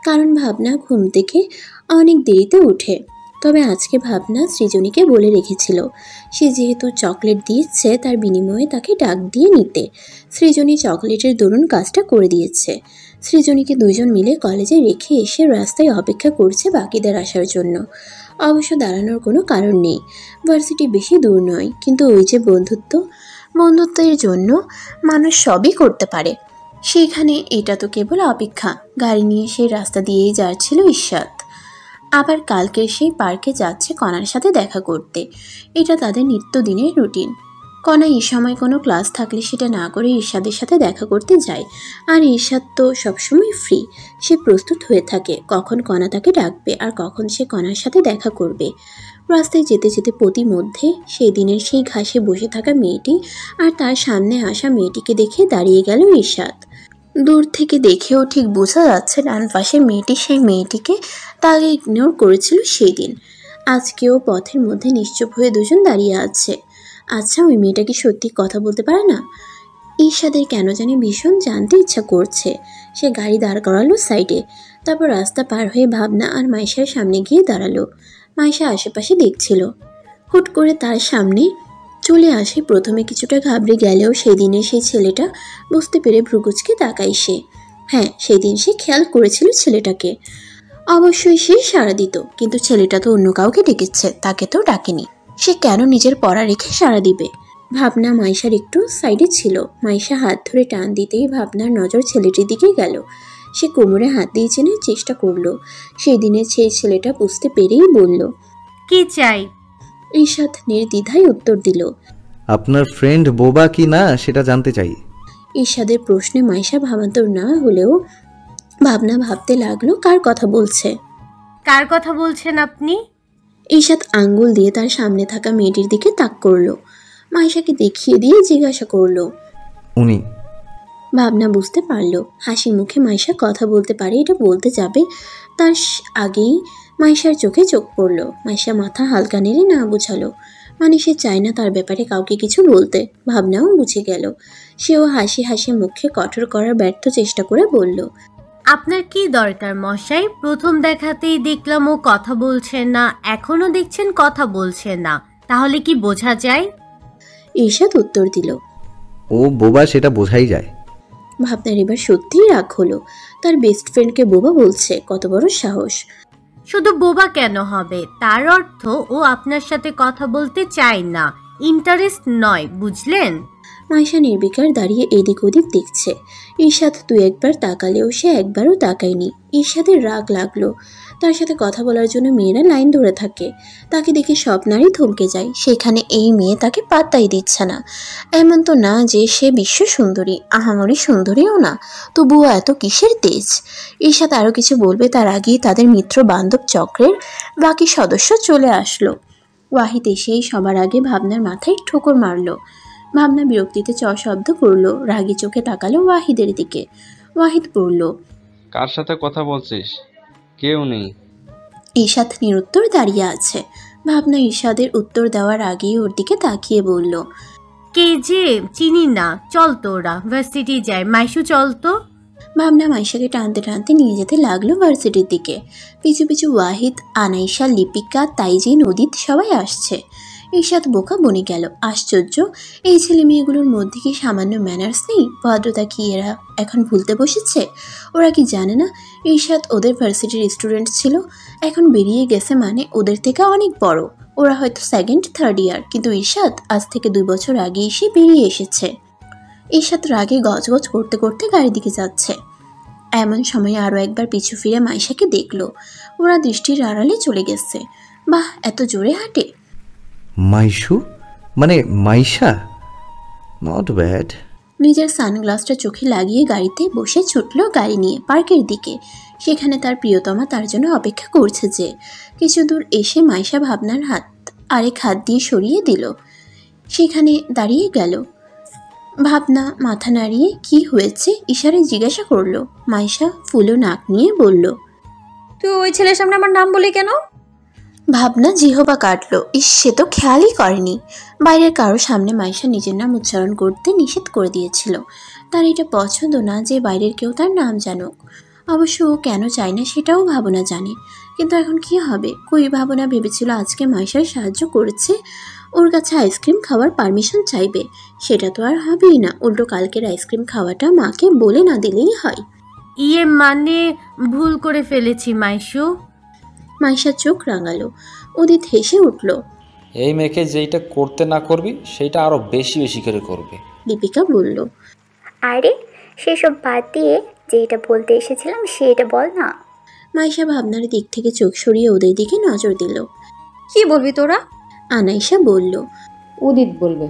কারণ ভাবনা ঘুম থেকে অনেক দেরিতে উঠে। তবে আজকে ভাবনা সৃজনীকে বলে রেখেছিল সে যেহেতু চকলেট দিয়েছে তার বিনিময়ে তাকে ডাক দিয়ে নিতে। সৃজনী চকলেটের দরুন কাজটা করে দিয়েছে। সৃজনীকে দুজন মিলে কলেজে রেখে এসে রাস্তায় অপেক্ষা করছে বাকিদের আসার জন্য। অবশ্য দাঁড়ানোর কোনো কারণ নেই, ভার্সিটি বেশি দূর নয়, কিন্তু ওই যে বন্ধুত্বের জন্য মানুষ সবই করতে পারে। সেইখানে এটা তো কেবল অপেক্ষা। গাড়ি নিয়ে সেই রাস্তা দিয়েই যাচ্ছিল ইশরাত। আবার কালকে সেই পার্কে যাচ্ছে কণার সাথে দেখা করতে। এটা তাদের নিত্যদিনের রুটিন। কণা এই সময় কোনো ক্লাস থাকলে সেটা না করে ইরশাদের সাথে দেখা করতে যায়। আর ইরশাদ তো সবসময় ফ্রি, সে প্রস্তুত হয়ে থাকে কখন কণা তাকে ডাকবে আর কখন সে কণার সাথে দেখা করবে। রাস্তায় যেতে যেতে প্রতিমধ্যে সেই দিনের সেই ঘাসে বসে থাকা মেয়েটি আর তার সামনে আসা মেয়েটিকে দেখে দাঁড়িয়ে গেল ইরশাদ। দূর থেকে দেখেও ঠিক বোঝা যাচ্ছে ডান পাশে মেয়েটি সেই মেয়েটিকে তাকে ইগনোর করেছিল সেই দিন। আজকেও পথের মধ্যে নিশ্চুপ হয়ে দুজন দাঁড়িয়ে আছে। আচ্ছা, ওই মেয়েটা কি সত্যি কথা বলতে পারে না? ইরশাদের কেন জানি ভীষণ জানতে ইচ্ছা করছে। সে গাড়ি দাঁড় করালো সাইডে, তারপর রাস্তা পার হয়ে ভাবনা আর মাইশার সামনে গিয়ে দাঁড়ালো। মাইশা আশেপাশে দেখছিল। হুট করে তার সামনে চলে আসে। প্রথমে কিছুটা ঘাবড়ে গেলেও সেদিনে সেই ছেলেটা বুঝতে পেরে ভ্রুকুচকে তাকায় সে। হ্যাঁ, সেদিন সে খেয়াল করেছিল ছেলেটাকে। অবশ্যই সে সাড়া দিত, কিন্তু ছেলেটা তো অন্য কাউকে ডেকেছে, তাকে তো ডাকেনি। সে কেন নিজের পড়া রেখে সাড়া দিবে? ভাবনা মাইশার একটু সাইডে ছিল। মাইশা হাত ধরে টান দিতেই ভাবনার নজর ছেলেটির দিকে গেল। সে কোমরে হাত দিয়ে চেনার চেষ্টা করলো। সেই দিনের সেই ছেলেটা বুঝতে পেরেই বলল, কি চাই? ঈশাদ নির্দ্বিধায় উত্তর দিল, আপনার ফ্রেন্ড বোবা কি না সেটা জানতে চাই। ঈশাদের প্রশ্নে মাইশা ভাবান্তর না হলেও ভাবনা ভাবতে লাগলো কার কথা বলছে। কার কথা বলছেন আপনি? ঈশাদ আঙ্গুল দিয়ে তার সামনে থাকা মেয়েটির দিকে তাক করলো। মাইশাকে দেখিয়ে দিয়ে জিজ্ঞাসা করলো, উনি? ভাবনা বুঝতে পারলো হাসি মুখে মাইশা কথা বলতে পারে এটা বলতে যাবে তার আগেই মাইশার চোখে চোখ পড়লো। মাইশা মাথা হালকা নেড়ে না বুঝালো, মানে সে চায় না তার ব্যাপারে কাউকে কিছু বলতে। ভাবনাও বুঝে গেল। সেও হাসি হাসি মুখে কঠোর করার ব্যর্থ চেষ্টা করে বলল, আপনার কি দরকার মশাই? প্রথম দেখাতেই দেখলাম ও কথা বলছেন না, এখনো দেখছেন কথা বলছেন না, তাহলে কি বোঝা যায়? ঈশাদ উত্তর দিল, ও বোবা সেটা বোঝাই যায়। ভাবনার এবার সত্যিই রাগ হলো। তার বেস্ট ফ্রেন্ডকে বোবা বলছে, কত বড় সাহস! শুধু বোবা কেন হবে? তার অর্থ ও আপনার সাথে কথা বলতে চায় না, ইন্টারেস্ট নয়, বুঝলেন? মাইশা নির্বিকার দাঁড়িয়ে এদিক ওদিক দেখছে। ঈশাদ দু একবার তাকালেও সে একবারও তাকায়নি। ঈশাদের রাগ লাগলো। তার সাথে কথা বলার জন্য মেয়েরা লাইন ধরে থাকে, তাকে দেখে সব নারী থমকে যায়। সেখানে এই মেয়ে তাকে পাত্তাই দিচ্ছে না। এমন তো না যে সে বিশ্ব সুন্দরী, আহামরি সুন্দরীও না, তবুও এত কিসের তেজ? ঈশাদ আরও কিছু বলবে তার আগেই তাদের মিত্র বান্ধব চক্রের বাকি সদস্য চলে আসলো। ওয়াহিদ এসেই সবার আগে ভাবনার মাথায় ঠোকর মারলো। ভাবনা বিরক্তিতে শব্দ করলো, রাগী চোখে তাকালো ওয়াহিদের দিকে। ওয়াহিদ বলল, কার সাথে কথা বলছিস? কেউ নেই। ঈশাদ নিরুত্তর দাঁড়িয়ে আছে। ভাবনা ঈশাদের উত্তর দেওয়ার আগেই ওর দিকে তাকিয়ে বলল, কে যে চিনি না, চল তোরা ভার্সিটি যাই। মাইশু চল তো। ভাবনা মাইশাকে টানতে টানতে নিয়ে যেতে লাগলো ভার্সিটির দিকে। পিছু পিছু ওয়াহিদ, আনাইশা, লিপিকা, তাইজিন, উদিত সবাই আসছে। ঈশাদ বোকা বনে গেল। আশ্চর্য, এই ছেলে মেয়েগুলোর মধ্যে কি সামান্য ম্যানার্স নেই? ভদ্রতা কি এরা এখন ভুলতে বসেছে? ওরা কি জানে না ঈশাদ ওদের ভার্সিটির স্টুডেন্ট ছিল? এখন বেরিয়ে গেছে মানে ওদের থেকে অনেক বড়। ওরা হয়তো সেকেন্ড থার্ড ইয়ার, কিন্তু ঈশাদ আজ থেকে 2 বছর আগে এসে বেরিয়ে এসেছে। ঈশাদ রাগে গজগজ করতে করতে গাড়ির দিকে যাচ্ছে। এমন সময় আরও একবার পিছু ফিরে মাইশাকে দেখলো। ওরা দৃষ্টির আড়ালে চলে গেছে। বাহ, এত জোরে হাঁটে! মাইশু মানে মাইশা, নট ব্যাড। নিজের সানগ্লাসটা চোখে লাগিয়ে গাড়িতে বসে ছুটলো গাড়ি নিয়ে পার্কের দিকে। সেখানে তার প্রিয়তমা তার জন্য অপেক্ষা করছে। যে কিছু দূর এসে মাইশা ভাবনার হাত আরেক হাত দিয়ে সরিয়ে দিল। সেখানে দাঁড়িয়ে গেল। ভাবনা মাথা নাড়িয়ে কি হয়েছে ইশারে জিজ্ঞাসা করলো। মাইশা ফুলো নাক নিয়ে বলল, তুই ওই ছেলের সামনে আমার নাম বলি কেন? ভাবনা জিহবা কাটলো। সে তো খেয়ালই করেনি। বাইরের কারো সামনে মাইশা নিজের নাম উচ্চারণ করতে নিষেধ করে দিয়েছিল। তার এটা পছন্দ না যে বাইরের কেউ তার নাম জানুক। অবশ্য ও কেন চায় না সেটাও ভাবনা জানে। কিন্তু এখন কি হবে? কই, ভাবনা ভেবেছিল আজকে মাইশার সাহায্য করেছে, ওর কাছে আইসক্রিম খাওয়ার পারমিশন চাইবে। সেটা তো আর হবেই না। উল্টো কালকের আইসক্রিম খাওয়াটা মাকে বলে না দিলেই হয়। মানে ভুল করে ফেলেছি মাইশু। মাইশার চোখ রাঙালো। উদিত হেসে উঠল। এই মেয়েকে যেইটা করতে না করবি সেইটা আরও বেশি বেশি করে করবে। দীপিকা বলল, আরে সেসব বাদ দিয়ে যেটা বলতে এসেছিলাম সেটা বল না। মাইশা ভাবনার দিক থেকে চোখ সরিয়ে ওদের দিকে নজর দিল। কি বলবি তোরা? আনাইশা বলল, উদিত বলবে।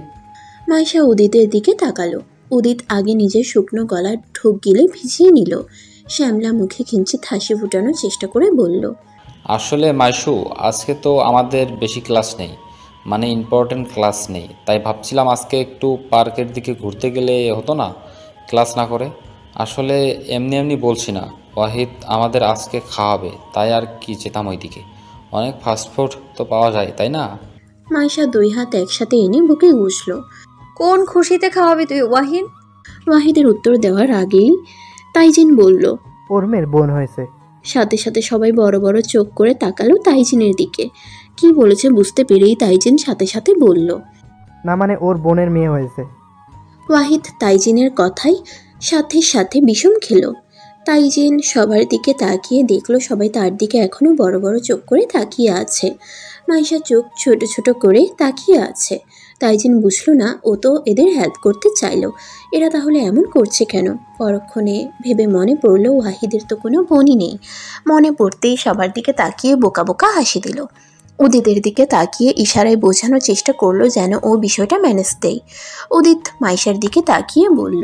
মাইশা উদিতের দিকে তাকালো। উদিত আগে নিজের শুকনো গলার ঢোক গিলে ভিজিয়ে নিল। শ্যামলা মুখে কিঞ্চিত হাসি ফুটানোর চেষ্টা করে বলল, আসলে মাইশু, আজকে তো আমাদের বেশি ক্লাস নেই, মানে ইম্পর্টেন্ট ক্লাস নেই, তাই ভাবছিলাম আজকে একটু পার্কের দিকে ঘুরতে গেলে হতো না ক্লাস না করে। আসলে এমনি এমনি বলছি না, ওয়াহিদ আমাদের আজকে খাওয়াবে, তাই আর কি যেতাম ওই দিকে। অনেক ফাস্টফুড তো পাওয়া যায়, তাই না? মাইশা 2 হাত একসাথে এনে বুকে গুছল। কোন খুশিতে খাওয়াবি তুই ওয়াহিদ? ওয়াহিদের উত্তর দেওয়ার আগেই তাইজিন বলল, ওর মেয়ের বোন হয়েছে। সাথে সাথে সবাই বড় বড় চোখ করে তাকালো তাইজিনের দিকে। কি বলেছে বুঝতে পেরেই তাইজিন সাথে সাথে বলল, না মানে ওর বোনের মেয়ে হয়েছে। ওয়াহিদ তাইজিনের কথাই সাথে সাথে বিষম খেল। তাইজিন সবার দিকে তাকিয়ে দেখলো সবাই তার দিকে এখনো বড় বড় চোখ করে তাকিয়ে আছে। মাইশা চোখ ছোট ছোট করে তাকিয়ে আছে। তাইজিন বুঝলো না, ও তো এদের হেল্প করতে চাইলো, এরা তাহলে এমন করছে কেন? পরক্ষণে ভেবে মনে পড়লো ওয়াহিদের তো কোনো বোনই নেই। মনে পড়তেই সবার দিকে তাকিয়ে বোকা বোকা হাসি দিল। উদিতের দিকে তাকিয়ে ইশারায় বোঝানোর চেষ্টা করলো যেন ও বিষয়টা ম্যানেজ দেয়। উদিত মাইশার দিকে তাকিয়ে বলল,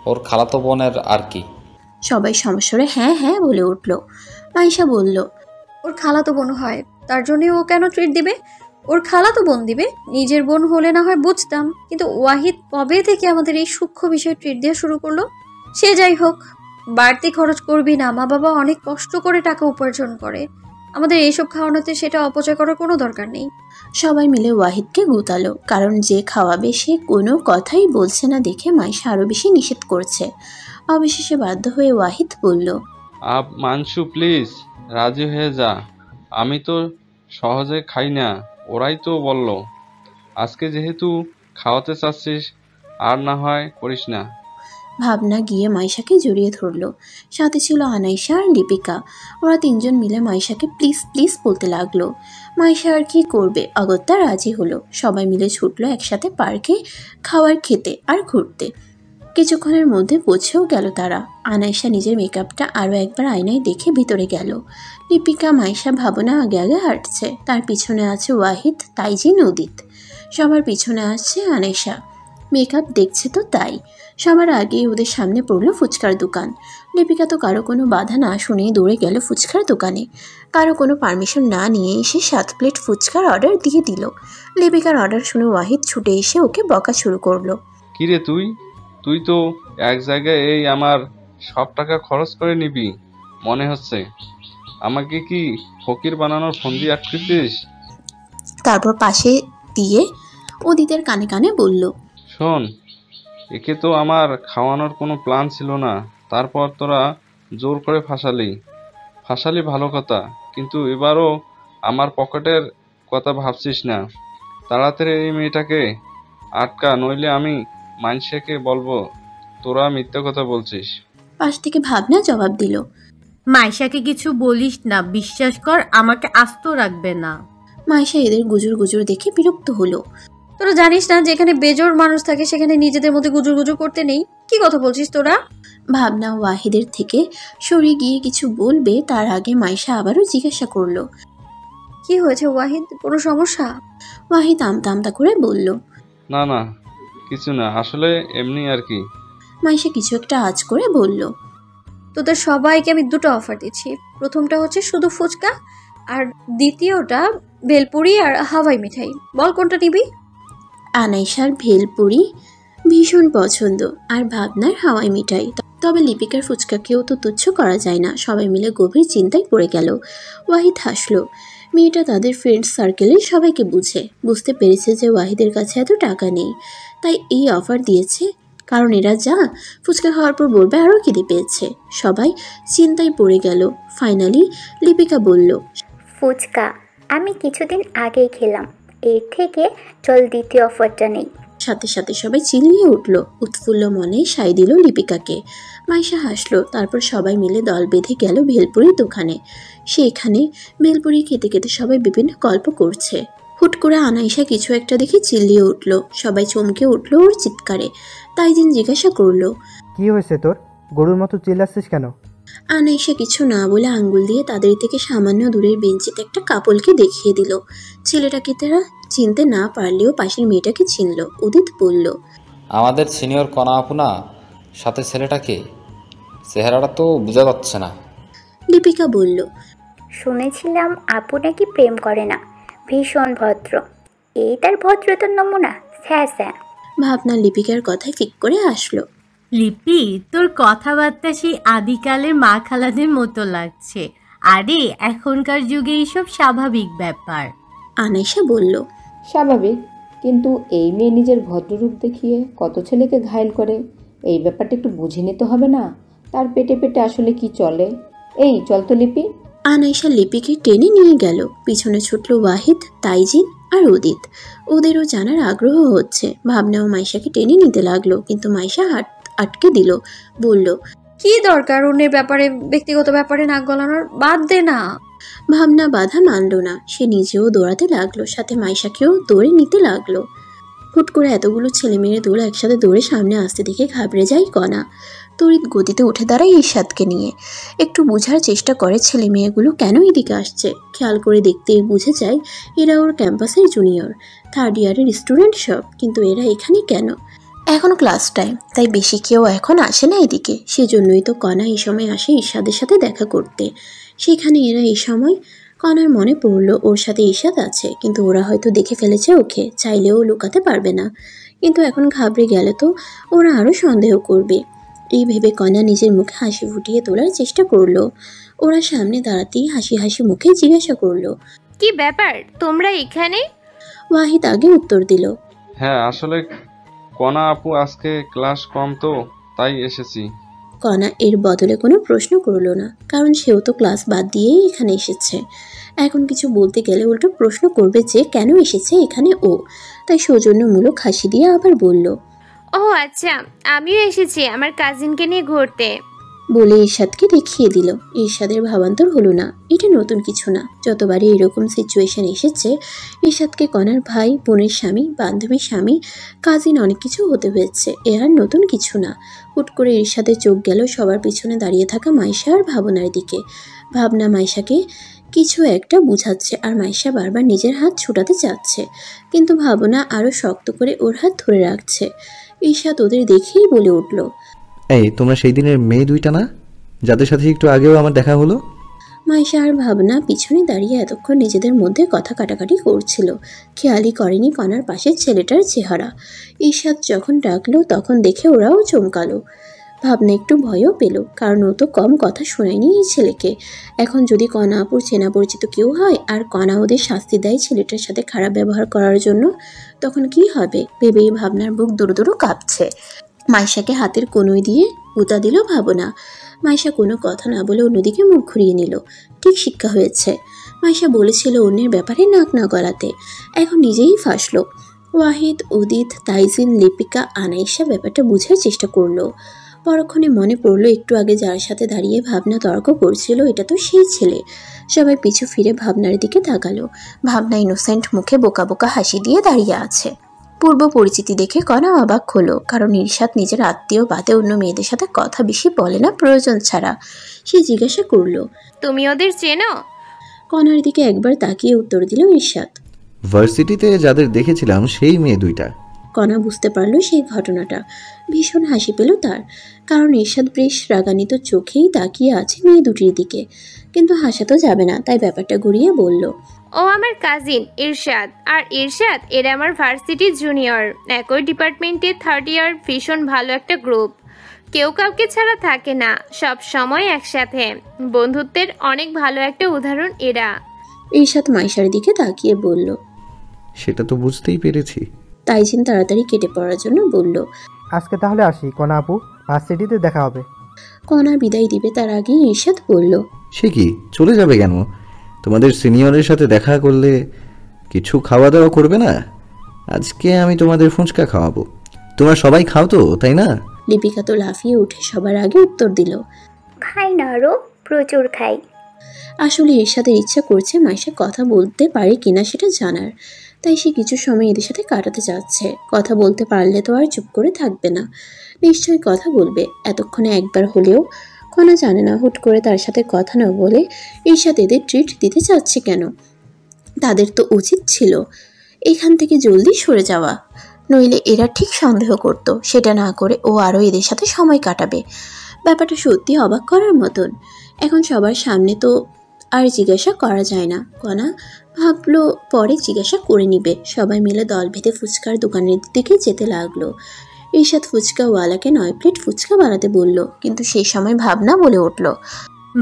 ওর খালাতো বোনের আর কি? সবাই সমস্যারে হ্যাঁ হ্যাঁ বলে উঠল। মাইশা বলল, ওর খালাতো বোন হয়, তার জন্য ও কেন ট্রিট দিবে? ওর খালাতো বোন দিবে, নিজের বোন হলে না হয় বুঝতাম, কিন্তু ওয়াহিদ কবে থেকে আমাদের এই সূক্ষ্ম বিষয়ে ট্রিট দেওয়া শুরু করলো? সে যাই হোক, বাড়তি খরচ করবি না, মা বাবা অনেক কষ্ট করে টাকা উপার্জন করে, আমাদের এইসব খাওয়ানোতে সেটা অপচয় করার কোনো দরকার নেই। সবাই মিলে ওয়াহিদকে গুতালো, কারণ যে খাওয়াবে সে কোনো কথাই বলছে না দেখে মাইশা আরো বেশি নিষেধ করছে। অবশেষে বাধ্য হয়ে ওয়াহিদ বলল, মানসু প্লিজ রাজি হয়ে যা, আমি তো সহজে খাই না, ওরাই তো বলল। আজকে যেহেতু খাওয়াতে চাচ্ছিস, আর না হয় করিস না। ভাবনা গিয়ে মাইশাকে জড়িয়ে ধরলো। সাথে ছিল আনাইশা আর লিপিকা। ওরা তিনজন মিলে মাইশাকে প্লিজ প্লিজ বলতে লাগলো। মাইশা আর কি করবে, অগত্যা রাজি হলো। সবাই মিলে ছুটলো একসাথে পার্কে খাওয়ার খেতে আর ঘুরতে। কিছুক্ষণের মধ্যে পৌঁছেও গেল তারা। আনাইশা নিজের মেকআপটা আরও একবার আয়নায় দেখে ভিতরে গেল। লিপিকা মাইশা ভাবনা আগে আগে হাঁটছে, তার পিছনে আছে ওয়াহিদ, তাইজিন, উদিত। সবার পিছনে আছে আনাইশা, মেকআপ দেখছে তো তাই। সবার আগে ওদের সামনে পড়লো ফুচকার দোকান। লিপিকা তো কারো কোনো বাধা না শুনে দৌড়ে গেল ফুচকার দোকানে। কারো কোনো পারমিশন না নিয়ে এসে 7 প্লেট ফুচকার অর্ডার দিয়ে দিল। লিপিকার অর্ডার শুনে ওয়াহিদ ছুটে এসে ওকে বকা শুরু করলো। কিরে তুই তো এক জায়গায় এই আমার সব টাকা খরচ করে নিবি মনে হচ্ছে, আমাকে কি ফকির বানানোর ফন্দি আটকেছিস? তারপর পাশে দিয়ে উদিতের কানে কানে বলল, শোন, একে তো আমার খাওয়ানোর কোনো প্ল্যান ছিল না, তারপর তোরা জোর করে ফাঁসালি ভালো কথা, কিন্তু এবারও আমার পকেটের কথা ভাবছিস না। তাড়াতাড়ি এই মেয়েটাকে আটকা, নইলে আমি মানুষকে বলবো তোরা মিথ্যা কথা বলছিস। পাশ থেকে ভাবনা জবাব দিল, মাইশাকে কিছু বলিস না, বিশ্বাস কর আমাকে আস্ত রাখবে না। মাইশা এদের গুজুর গুজুর দেখে বিরক্ত হলো। তোরা জানিস না যেখানে বেজোর মানুষ থাকে সেখানে নিজেদের মধ্যে গুজুর গুজুর করতে নেই? কি কথা বলছিস তোরা? ভাবনা ওয়াহিদের থেকে সরে গিয়ে কিছু বলবে তার আগে মাইশা আবারও জিজ্ঞাসা করলো, কি হয়েছে ওয়াহিদ, কোনো সমস্যা? ওয়াহিদ আমতা আমতা করে বলল, না কিছু না, আসলে এমনি আর কি। মাইশা কিছু একটা আজ করে বলল, তোদের সবাইকে আমি 2টা অফার দিচ্ছি। প্রথমটা হচ্ছে শুধু ফুচকা, আর দ্বিতীয়টা ভেলপুরি আর হাওয়াই মিঠাই। বল কোনটা নিবি? আনাইশার ভেলপুরি ভীষণ পছন্দ, আর ভাবনার হাওয়াই মিঠাই। তবে লিপিকার ফুচকাকেও তো তুচ্ছ করা যায় না। সবাই মিলে গভীর চিন্তায় পড়ে গেল। ওয়াহিদ হাসলো। মেয়েটা তাদের ফ্রেন্ড সার্কেলের সবাইকে বুঝতে পেরেছে যে ওয়াহিদের কাছে এত টাকা নেই, তাই এই অফার দিয়েছে। কারণ এরা যা ফুচকা খাওয়ার পর বলবে আরও খিদে পেয়েছে। সবাই চিন্তায় পড়ে গেল। ফাইনালি লিপিকা বলল, ফুচকা আমি কিছুদিন আগেই খেলাম, এর থেকে চল দ্বিতীয় অফারটা নেই। সাথে সাথে সবাই চিল্লিয়ে উঠল। উৎফুল্ল মনে সায় দিল লিপিকাকে। মাইশা হাসলো। তারপর সবাই মিলে দল বেঁধে গেল ভেলপুরির দোকানে। সেখানে ভেলপুরি খেতে খেতে সবাই বিভিন্ন গল্প করছে। হুট করে আনাইশা কিছু একটা দেখে চিল্লিয়ে উঠল। সবাই চমকে উঠল ওর চিৎকারে। তাইজিন জিজ্ঞাসা করলো, কি হয়েছে তোর, গরুর মতো চিল্লাচ্ছিস কেন? আনাইশা কিছু না বলে আঙ্গুল দিয়ে তাদের থেকে সামান্য দূরের বেঞ্চিতে একটা কাপলকে দেখিয়ে দিল। ছেলেটাকে তারা চিনতে না পারলেও পাশের মেয়েটাকে চিনল। উদিত বলল, আমাদের সিনিয়র কণা আপু না, সাথে ছেলেটাকে চেহারাটা তো বোঝা যাচ্ছে না। লিপিকা বলল, শুনেছিলাম আপু নাকি প্রেম করে না, ভীষণ ভদ্র। এই তার ভদ্রতার নমুনা? স্যাঁ। ভাবনা লিপিকার কথায় ফিক করে আসলো। লিপি, তোর কথাবার্তা সেই আদিকালের মা খালাদের মতো লাগছে। আরে এখনকার যুগে এইসব স্বাভাবিক ব্যাপার। আনাইশা বলল, স্বাভাবিক, কিন্তু এই মেয়ে নিজের ভদ্ররূপ দেখিয়ে কত ছেলেকে ঘায়েল করে, এই ব্যাপারটা একটু বুঝে নিতে হবে না? তার পেটে পেটে আসলে কি চলে? এই চল তো লিপি। আনাইশা লিপিকে টেনে নিয়ে গেল। পিছনে ছুটল ওয়াহিদ, তাইজিন আর উদিত। ওদেরও জানার আগ্রহ হচ্ছে। ভাবনাও মাইশাকে টেনে নিতে লাগলো, কিন্তু মাইশা হাত আটকে দিল। বলল, কি দরকার অন্যের ব্যাপারে, ব্যক্তিগত ব্যাপারে নাক গলানোর? বাদ দে না। ভাবনা বাধা মানল না, সে নিজেও দৌড়াতে লাগলো, সাথে মাইশাকেও দৌড়ে নিতে লাগলো। হুট করে এতগুলো ছেলে মেয়ে দৌড়ে একসাথে দৌড়ে সামনে আসতে দেখে ঘাবড়ে যায় কণা। তড়িৎ গতিতে উঠে দাঁড়ায় ঈর্ষাদকে নিয়ে। একটু বোঝার চেষ্টা করে ছেলে মেয়েগুলো কেন এদিকে আসছে। খেয়াল করে দেখতেই বুঝে যায় এরা ওর ক্যাম্পাসের জুনিয়র, 3rd ইয়ারের স্টুডেন্ট সব। কিন্তু এরা এখানে কেন? এখন ক্লাস টাইম, তাই বেশি কেউ এখন আসে না এদিকে। সেজন্যই তো কণা এই সময় আসে ঈর্ষাদের সাথে দেখা করতে। সেখানে এরা এই সময় কণার মনে পড়লো ওর সাথে ঈর্ষাদ আছে, কিন্তু ওরা হয়তো দেখে ফেলেছে ওকে, চাইলেও লুকাতে পারবে না। কিন্তু এখন ঘাবড়ে গেলে তো ওরা আরও সন্দেহ করবে। এই ভেবে কণা নিজের মুখে হাসি ফুটিয়ে তোলার চেষ্টা করলো। ওরা সামনে দাঁড়াতেই হাসি হাসি মুখে জিজ্ঞাসা করলো, কি ব্যাপার তোমরা এখানে? ওয়াহিদ আগে উত্তর দিল, হ্যাঁ আসলে কণা আপু আজকে ক্লাস কম তো তাই এসেছি। কণা এর বদলে কোনো প্রশ্ন করলো না, কারণ সেও তো ক্লাস বাদ দিয়েই এখানে এসেছে। এখন কিছু বলতে গেলে উল্টো প্রশ্ন করবে যে কেন এসেছে এখানে ও। তাই সৌজন্যমূলক হাসি দিয়ে আবার বলল, ও আচ্ছা, আমিও এসেছি আমার কাজিনকে নিয়ে ঘুরতে। বলে ঈর্ষাদকে দেখিয়ে দিল। ঈর্ষাদের ভাবান্তর হলো না, এটা নতুন কিছু না। যতবারই এরকম সিচুয়েশন এসেছে ঈর্ষাদকে কণার ভাই, বোনের স্বামী, বান্ধবীর স্বামী, কাজিন অনেক কিছু হতে হয়েছে। এ আর নতুন কিছু না। হুট করে ঈর্ষাদের চোখ গেল সবার পিছনে দাঁড়িয়ে থাকা মাইশা আর ভাবনার দিকে। ভাবনা মাইশাকে কিছু একটা বুঝাচ্ছে আর মাইশা বারবার নিজের হাত ছুটাতে চাচ্ছে, কিন্তু ভাবনা আরও শক্ত করে ওর হাত ধরে রাখছে। ঈর্ষাদ ওদের দেখেই বলে উঠল, এই তোমরা সেই দিনের মেয়ে দুইটা না, যাদের সাথে একটু আগেও আমার দেখা হলো? মাইশা আর ভাবনা পিছনে দাঁড়িয়ে এতক্ষণ নিজেদের মধ্যে কথা কাটাকাটি করছিল। খেয়ালই করেনি কণার পাশের ছেলেটার চেহারা। ঈর্ষাদ যখন ডাকলো তখন দেখে ওরাও চমকালো। ভাবনা একটু ভয়ও পেল, কারণ ও তো কম কথা শোনায়নি এই ছেলেকে। এখন যদি কণা আপুর চেনা পরিচিত কেউ হয় আর কণা ওদের শাস্তি দেয় ছেলেটার সাথে খারাপ ব্যবহার করার জন্য, তখন কি হবে ভেবেই ভাবনার বুক দুরু দুরু কাঁপছে। মাইশাকে হাতের কনুই দিয়ে গুতা দিল ভাবনা। মাইশা কোনো কথা না বলে অন্যদিকে মুখ ঘুরিয়ে নিল। ঠিক শিক্ষা হয়েছে। মাইশা বলেছিল অন্যের ব্যাপারে নাক না গলাতে, এখন নিজেই ফাঁসলো। ওয়াহিদ, উদিত, তাইজিন, লিপিকা, আনাইশা ব্যাপারটা বুঝার চেষ্টা করলো। পরক্ষণে মনে পড়লো একটু আগে যার সাথে দাঁড়িয়ে ভাবনা তর্ক করছিল এটা তো সেই ছেলে। সবাই পিছু ফিরে ভাবনার দিকে তাকালো। ভাবনা ইনোসেন্ট মুখে বোকা বোকা হাসি দিয়ে দাঁড়িয়ে আছে। পূর্ব পরিচিতি দেখে কণা অবাক হলো, কারণ ঈর্ষাদ নিজের আত্মীয় বাদে অন্য মেয়েদের সাথে কথা বেশি বলে না প্রয়োজন ছাড়া। সে জিজ্ঞাসা করলো, তুমি ওদের চেনো? কণার দিকে একবার তাকিয়ে উত্তর দিল ঈর্ষাদ, ভার্সিটিতে যাদের দেখেছিলাম সেই মেয়ে দুইটা। কণা বুঝতে পারলো সেই ঘটনাটা। ভীষণ হাসি পেল তার, কারণ ঈর্ষাদ বেশ রাগান্বিত চোখেই তাকিয়ে আছে মেয়ে দুটির দিকে। কিন্তু হাসা তো যাবে না, তাই ব্যাপারটা ঘুরিয়ে বলল, ও আমার কাজিন ইরশাদ। আর ইরশাদ এরা আমার ভার্সিটির জুনিয়র, একই ডিপার্টমেন্টে 3rd ইয়ার। ভীষণ ভালো একটা গ্রুপ, কেউ কাউকে ছাড়া থাকে না, সব সময় একসাথে। বন্ধুত্বের অনেক ভালো একটা উদাহরণ এরা। ঈর্ষাদ মাইশার দিকে তাকিয়ে বলল, সেটা তো বুঝতেই পেরেছি। তাইজিন তাড়াতাড়ি কেটে পড়ার জন্য বলল, আজকে তাহলে আসি কণা আপু, ভার্সিটিতে দেখা হবে। কণা বিদায় দিবে তার আগেই ঈর্ষাদ বলল, সে কি চলে যাবে কেন? তোমাদের সিনিয়রের সাথে দেখা করলে কিছু খাওয়া দাওয়া করবে না? আজকে আমি তোমাদের ফুচকা খাওয়াবো। তোমরা সবাই খাও তো, তাই না? লিপিকা তো লাফিয়ে উঠে সবার আগে উত্তর দিল, খাই না আরও, প্রচুর খাই। আসলে ঈর্ষাদের ইচ্ছা করছে মাইশা কথা বলতে পারে কিনা সেটা জানার, তাই সে কিছু সময় এদের সাথে কাটাতে চাচ্ছে। কথা বলতে পারলে তো আর চুপ করে থাকবে না, নিশ্চয়ই কথা বলবে। এতক্ষণে একবার হলেও কণা জানে না হুট করে তার সাথে কথা না বলে ঈর্ষাদ এদের ট্রিট দিতে চাচ্ছে কেন। তাদের তো উচিত ছিল এখান থেকে জলদি সরে যাওয়া, নইলে এরা ঠিক সন্দেহ করত। সেটা না করে ও আরও এদের সাথে সময় কাটাবে। ব্যাপারটা সত্যি অবাক করার মতন। এখন সবার সামনে তো আর জিজ্ঞাসা করা যায় না। কণা ভাবলো পরে জিজ্ঞাসা করে নিবে। সবাই মিলে দল ভেদে ফুচকার দোকানের দিকে যেতে লাগলো। ঈর্ষাদ ফুচকাওয়ালাকে 9 প্লেট ফুচকা বানাতে বলল, কিন্তু সেই সময় ভাবনা বলে উঠল,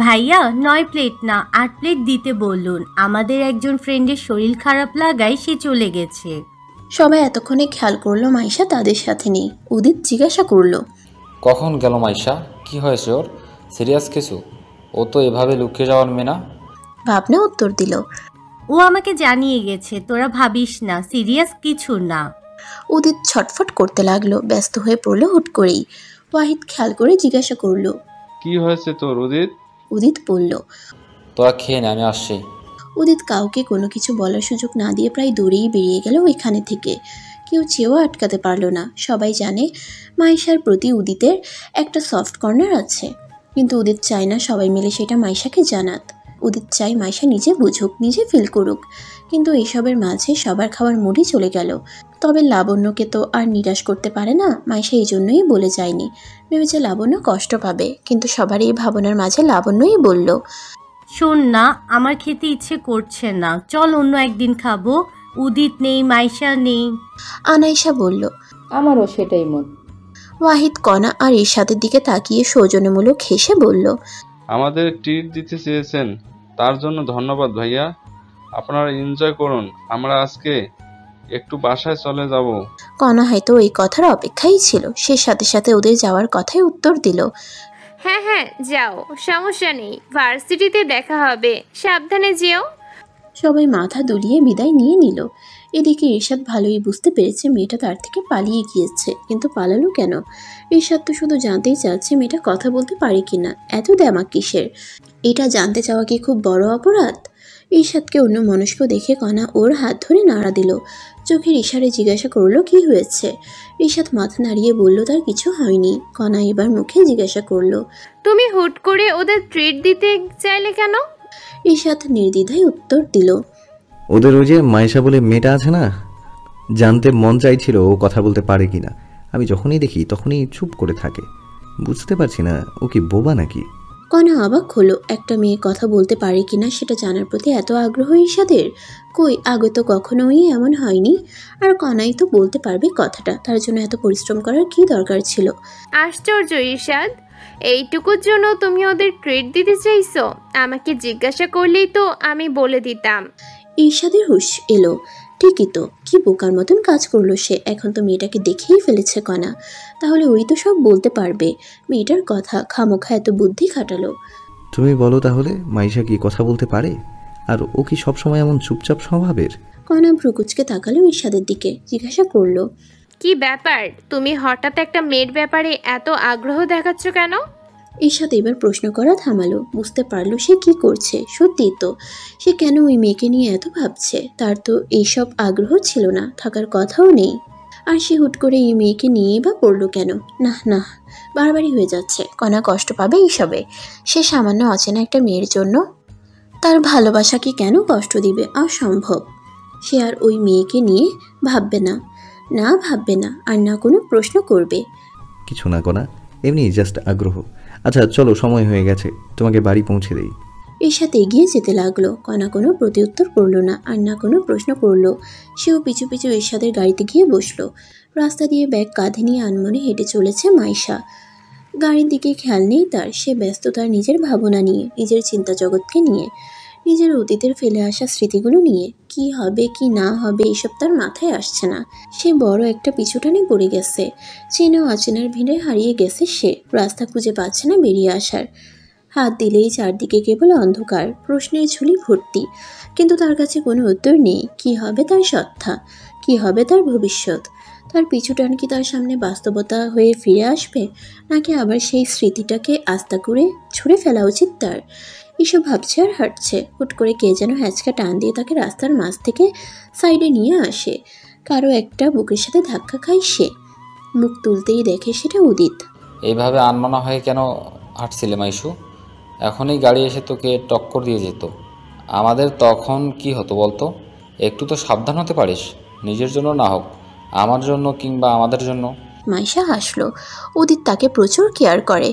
ভাইয়া 9 প্লেট না 8 প্লেট দিতে বলুন, আমাদের একজন ফ্রেন্ডের শরীর খারাপ লাগায় সে চলে গেছে। সবাই এতক্ষণে খেয়াল করলো মাইশা তাদের সাথে নেই। উদিত জিজ্ঞাসা করলো, কখন গেল মাইশা? কি হয়েছে ওর? সিরিয়াস কিছু? ও তো এভাবে লুকিয়ে যাওয়ার মেয়ে না। ভাবনা উত্তর দিল, ও আমাকে জানিয়ে গেছে, তোরা ভাবিস না, সিরিয়াস কিছু না। উদিত ছটফট করতে লাগলো, ব্যস্ত হয়ে পড়লো হুট করেই। ওয়াহিদ খেয়াল করে জিজ্ঞাসা করলো, কি হয়েছে তোর উদিত? উদিত বলল। তোরা খেয়ে নে, আমি আসছি। উদিত কাউকে কোনো কিছু বলার সুযোগ না দিয়ে প্রায় দূরেই বেরিয়ে গেল ওইখানে থেকে। কেউ চেয়েও আটকাতে পারল না। সবাই জানে মাইশার প্রতি উদিতের একটা সফট কর্নার আছে, কিন্তু উদিত চায় না সবাই মিলে সেটা মাইশাকে জানাত। উদিত চায় মাইশা নিজে বুঝুক, নিজে ফিল করুক। কিন্তু এইসবের মাঝে সবার খাওয়ার মুডই চলে গেল। তবে লাবণ্যকে তো আর নিরাশ করতে পারে না। মাইশা এই জন্যই বলে যায়নি, ভেবেছে লাবণ্য কষ্ট পাবে। কিন্তু সবার এই ভাবনার মাঝে লাবণ্যই বলল, শোন না, আমার খেতে ইচ্ছে করছে না, চল অন্য একদিন খাবো। উদিত নেই, মাইশা নেই। আনাইশা বলল। আমারও সেটাই মত। ওয়াহিদ, কণা আর ইরশাদের দিকে তাকিয়ে সৌজন্যমূলক হেসে বলল, আমাদের ট্রিট দিতে চেয়েছেন, তার জন্য ধন্যবাদ ভাইয়া। আপনারা এনজয় করুন, আমরা আজকে একটু বাসায় চলে যাব। কণা হয়তো ওই কথার অপেক্ষাই ছিল। সে সাথে সাথে ওদের যাওয়ার কথাই উত্তর দিল। হ্যাঁ হ্যাঁ যাও, সমস্যা নেই, ভার্সিটিতে দেখা হবে, সাবধানে যেও। সবাই মাথা দুলিয়ে বিদায় নিয়ে নিল। এদিকে ইরশাদ ভালোই বুঝতে পেরেছে মেয়েটা তার থেকে পালিয়ে গিয়েছে, কিন্তু পালালো কেন? ইরশাদ তো শুধু জানতেই চাচ্ছে মেয়েটা কথা বলতে পারে কিনা। এত দেমাক কিসের? এটা জানতে চাওয়া কি খুব বড় অপরাধ? ইরশাদকে অন্য মনস্ক দেখে কণা ওর হাত ধরে নাড়া দিল। চোখের ইশারে জিজ্ঞাসা করলো কি হয়েছে। ইরশাদ মাথা নাড়িয়ে বলল তার কিছু হয়নি। কণা এবার মুখে জিজ্ঞাসা করলো, তুমি হুট করে ওদের ট্রিট দিতে চাইলে কেন? ইরশাদ নির্দ্বিধায় উত্তর দিল, ওদের ওই যে মাইশা বলে মেয়েটা আছে না, জানতে মন চাইছিল ও কথা বলতে পারে কিনা। আমি যখনই দেখি তখনই চুপ করে থাকে। বুঝতে পারছি না ও কি বোবা নাকি। কণা অবাক হলো। একটা মেয়ে কথা বলতে পারে কিনা সেটা জানার প্রতি এত আগ্রহ ইরশাদের। কই, আগে তো কখনোই এমন হয়নি। আর কণাই তো বলতে পারবে কথাটা, তার জন্য এত পরিশ্রম করার কি দরকার ছিল? আশ্চর্য ইরশাদ, এইটুকুর জন্য তুমি ওদের ট্রিট দিতে চাইছো? আমাকে জিজ্ঞাসা করলেই তো আমি বলে দিতাম। ইরশাদের হুঁশ এলো। ঠিকই তো, কি বোকার মতন কাজ করলো সে। এখন তো মেয়েটাকে দেখেই ফেলেছে কণা, তাহলে ওই তো সব বলতে পারবে। মেয়েটার কথা খামোখা এত বুদ্ধি খাটালো। তুমি বলো তাহলে, মাইশা কি কথা বলতে পারে? আর ও কি সবসময় এমন চুপচাপ স্বভাবের? কণা ভ্রুকুচকে তাকালো ইরশাদের দিকে, জিজ্ঞাসা করলো, কি ব্যাপার, তুমি হঠাৎ একটা মেয়ের ব্যাপারে এত আগ্রহ দেখাচ্ছ কেন? ইরশাদ এবার প্রশ্ন করা থামালো। বুঝতে পারলো সে কি করছে। সত্যিই তো, সে কেন ওই মেয়েকে নিয়ে এত ভাবছে? তার তো এইসব আগ্রহ ছিল না, থাকার কথাও নেই। আর সে হুট করে এই মেয়েকে নিয়েই বা পড়লো কেন? না না, বারবারই হয়ে যাচ্ছে। কণা কষ্ট পাবে এইসবে। সে সামান্য অচেনা একটা মেয়ের জন্য তার ভালোবাসাকে কেন কষ্ট দিবে? অসম্ভব। সে আর ওই মেয়েকে নিয়ে ভাববে না, না ভাববে না, আর না কোনো প্রশ্ন করবে। কিছু না কোনা, এমনি জাস্ট আগ্রহ। আচ্ছা চলো, সময় হয়ে গেছে, তোমাকে বাড়ি পৌঁছে দেই। ইরশাদ এগিয়ে যেতে লাগলো। কণা কোনো প্রতিউত্তর করলো না, আর না কোনো প্রশ্ন করলো। সেও পিছু পিছু ইরশাদের গাড়িতে গিয়ে বসলো। রাস্তা দিয়ে ব্যাগ কাঁধে নিয়ে আনমনে হেঁটে চলেছে মাইশা। গাড়ির দিকে খেয়াল নেই তার। সে ব্যস্ত তার নিজের ভাবনা নিয়ে, নিজের চিন্তা জগৎকে নিয়ে, নিজের অতীতের ফেলে আসা স্মৃতিগুলো নিয়ে। কি হবে কি না হবে এসব তার মাথায় আসছে না। সে বড় একটা পিছুটানে পড়ে গেছে। চেনা অচেনার ভিড়ে হারিয়ে গেছে সে। রাস্তা খুঁজে পাচ্ছে না বেরিয়ে আসার। হাত দিলেই চারদিকে কেবল অন্ধকার, প্রশ্নের ঝুলি ভর্তি। কিন্তু তার কাছে কোনো উত্তর নেই। কি হবে তার সত্তা? কি হবে তার ভবিষ্যৎ? তার পিছুটান কি তার সামনে বাস্তবতা হয়ে ফিরে আসবে, নাকি আবার সেই স্মৃতিটাকে আস্তা করে ছুঁড়ে ফেলা উচিত তার? এসব ভাবছে আর হাঁটছে। হুট করে কে যেন হ্যাঁচকা টান দিয়ে তাকে রাস্তার মাঝ থেকে সাইডে নিয়ে আসে। কারো একটা বুকের সাথে ধাক্কা খায় সে। মুখ তুলতেই দেখে সেটা উদিত। এইভাবে আনমনা হয়ে কেন হাঁটছিলে মাইশু? এখনই গাড়ি এসে তোকে টক্কর দিয়ে যেত, আমাদের তখন কি হতো বলতো? একটু তো সাবধান হতে পারিস, নিজের জন্য না হোক, আমার জন্য কিংবা আমাদের জন্য। মাইশা হাসলো। উদিত তাকে প্রচুর কেয়ার করে।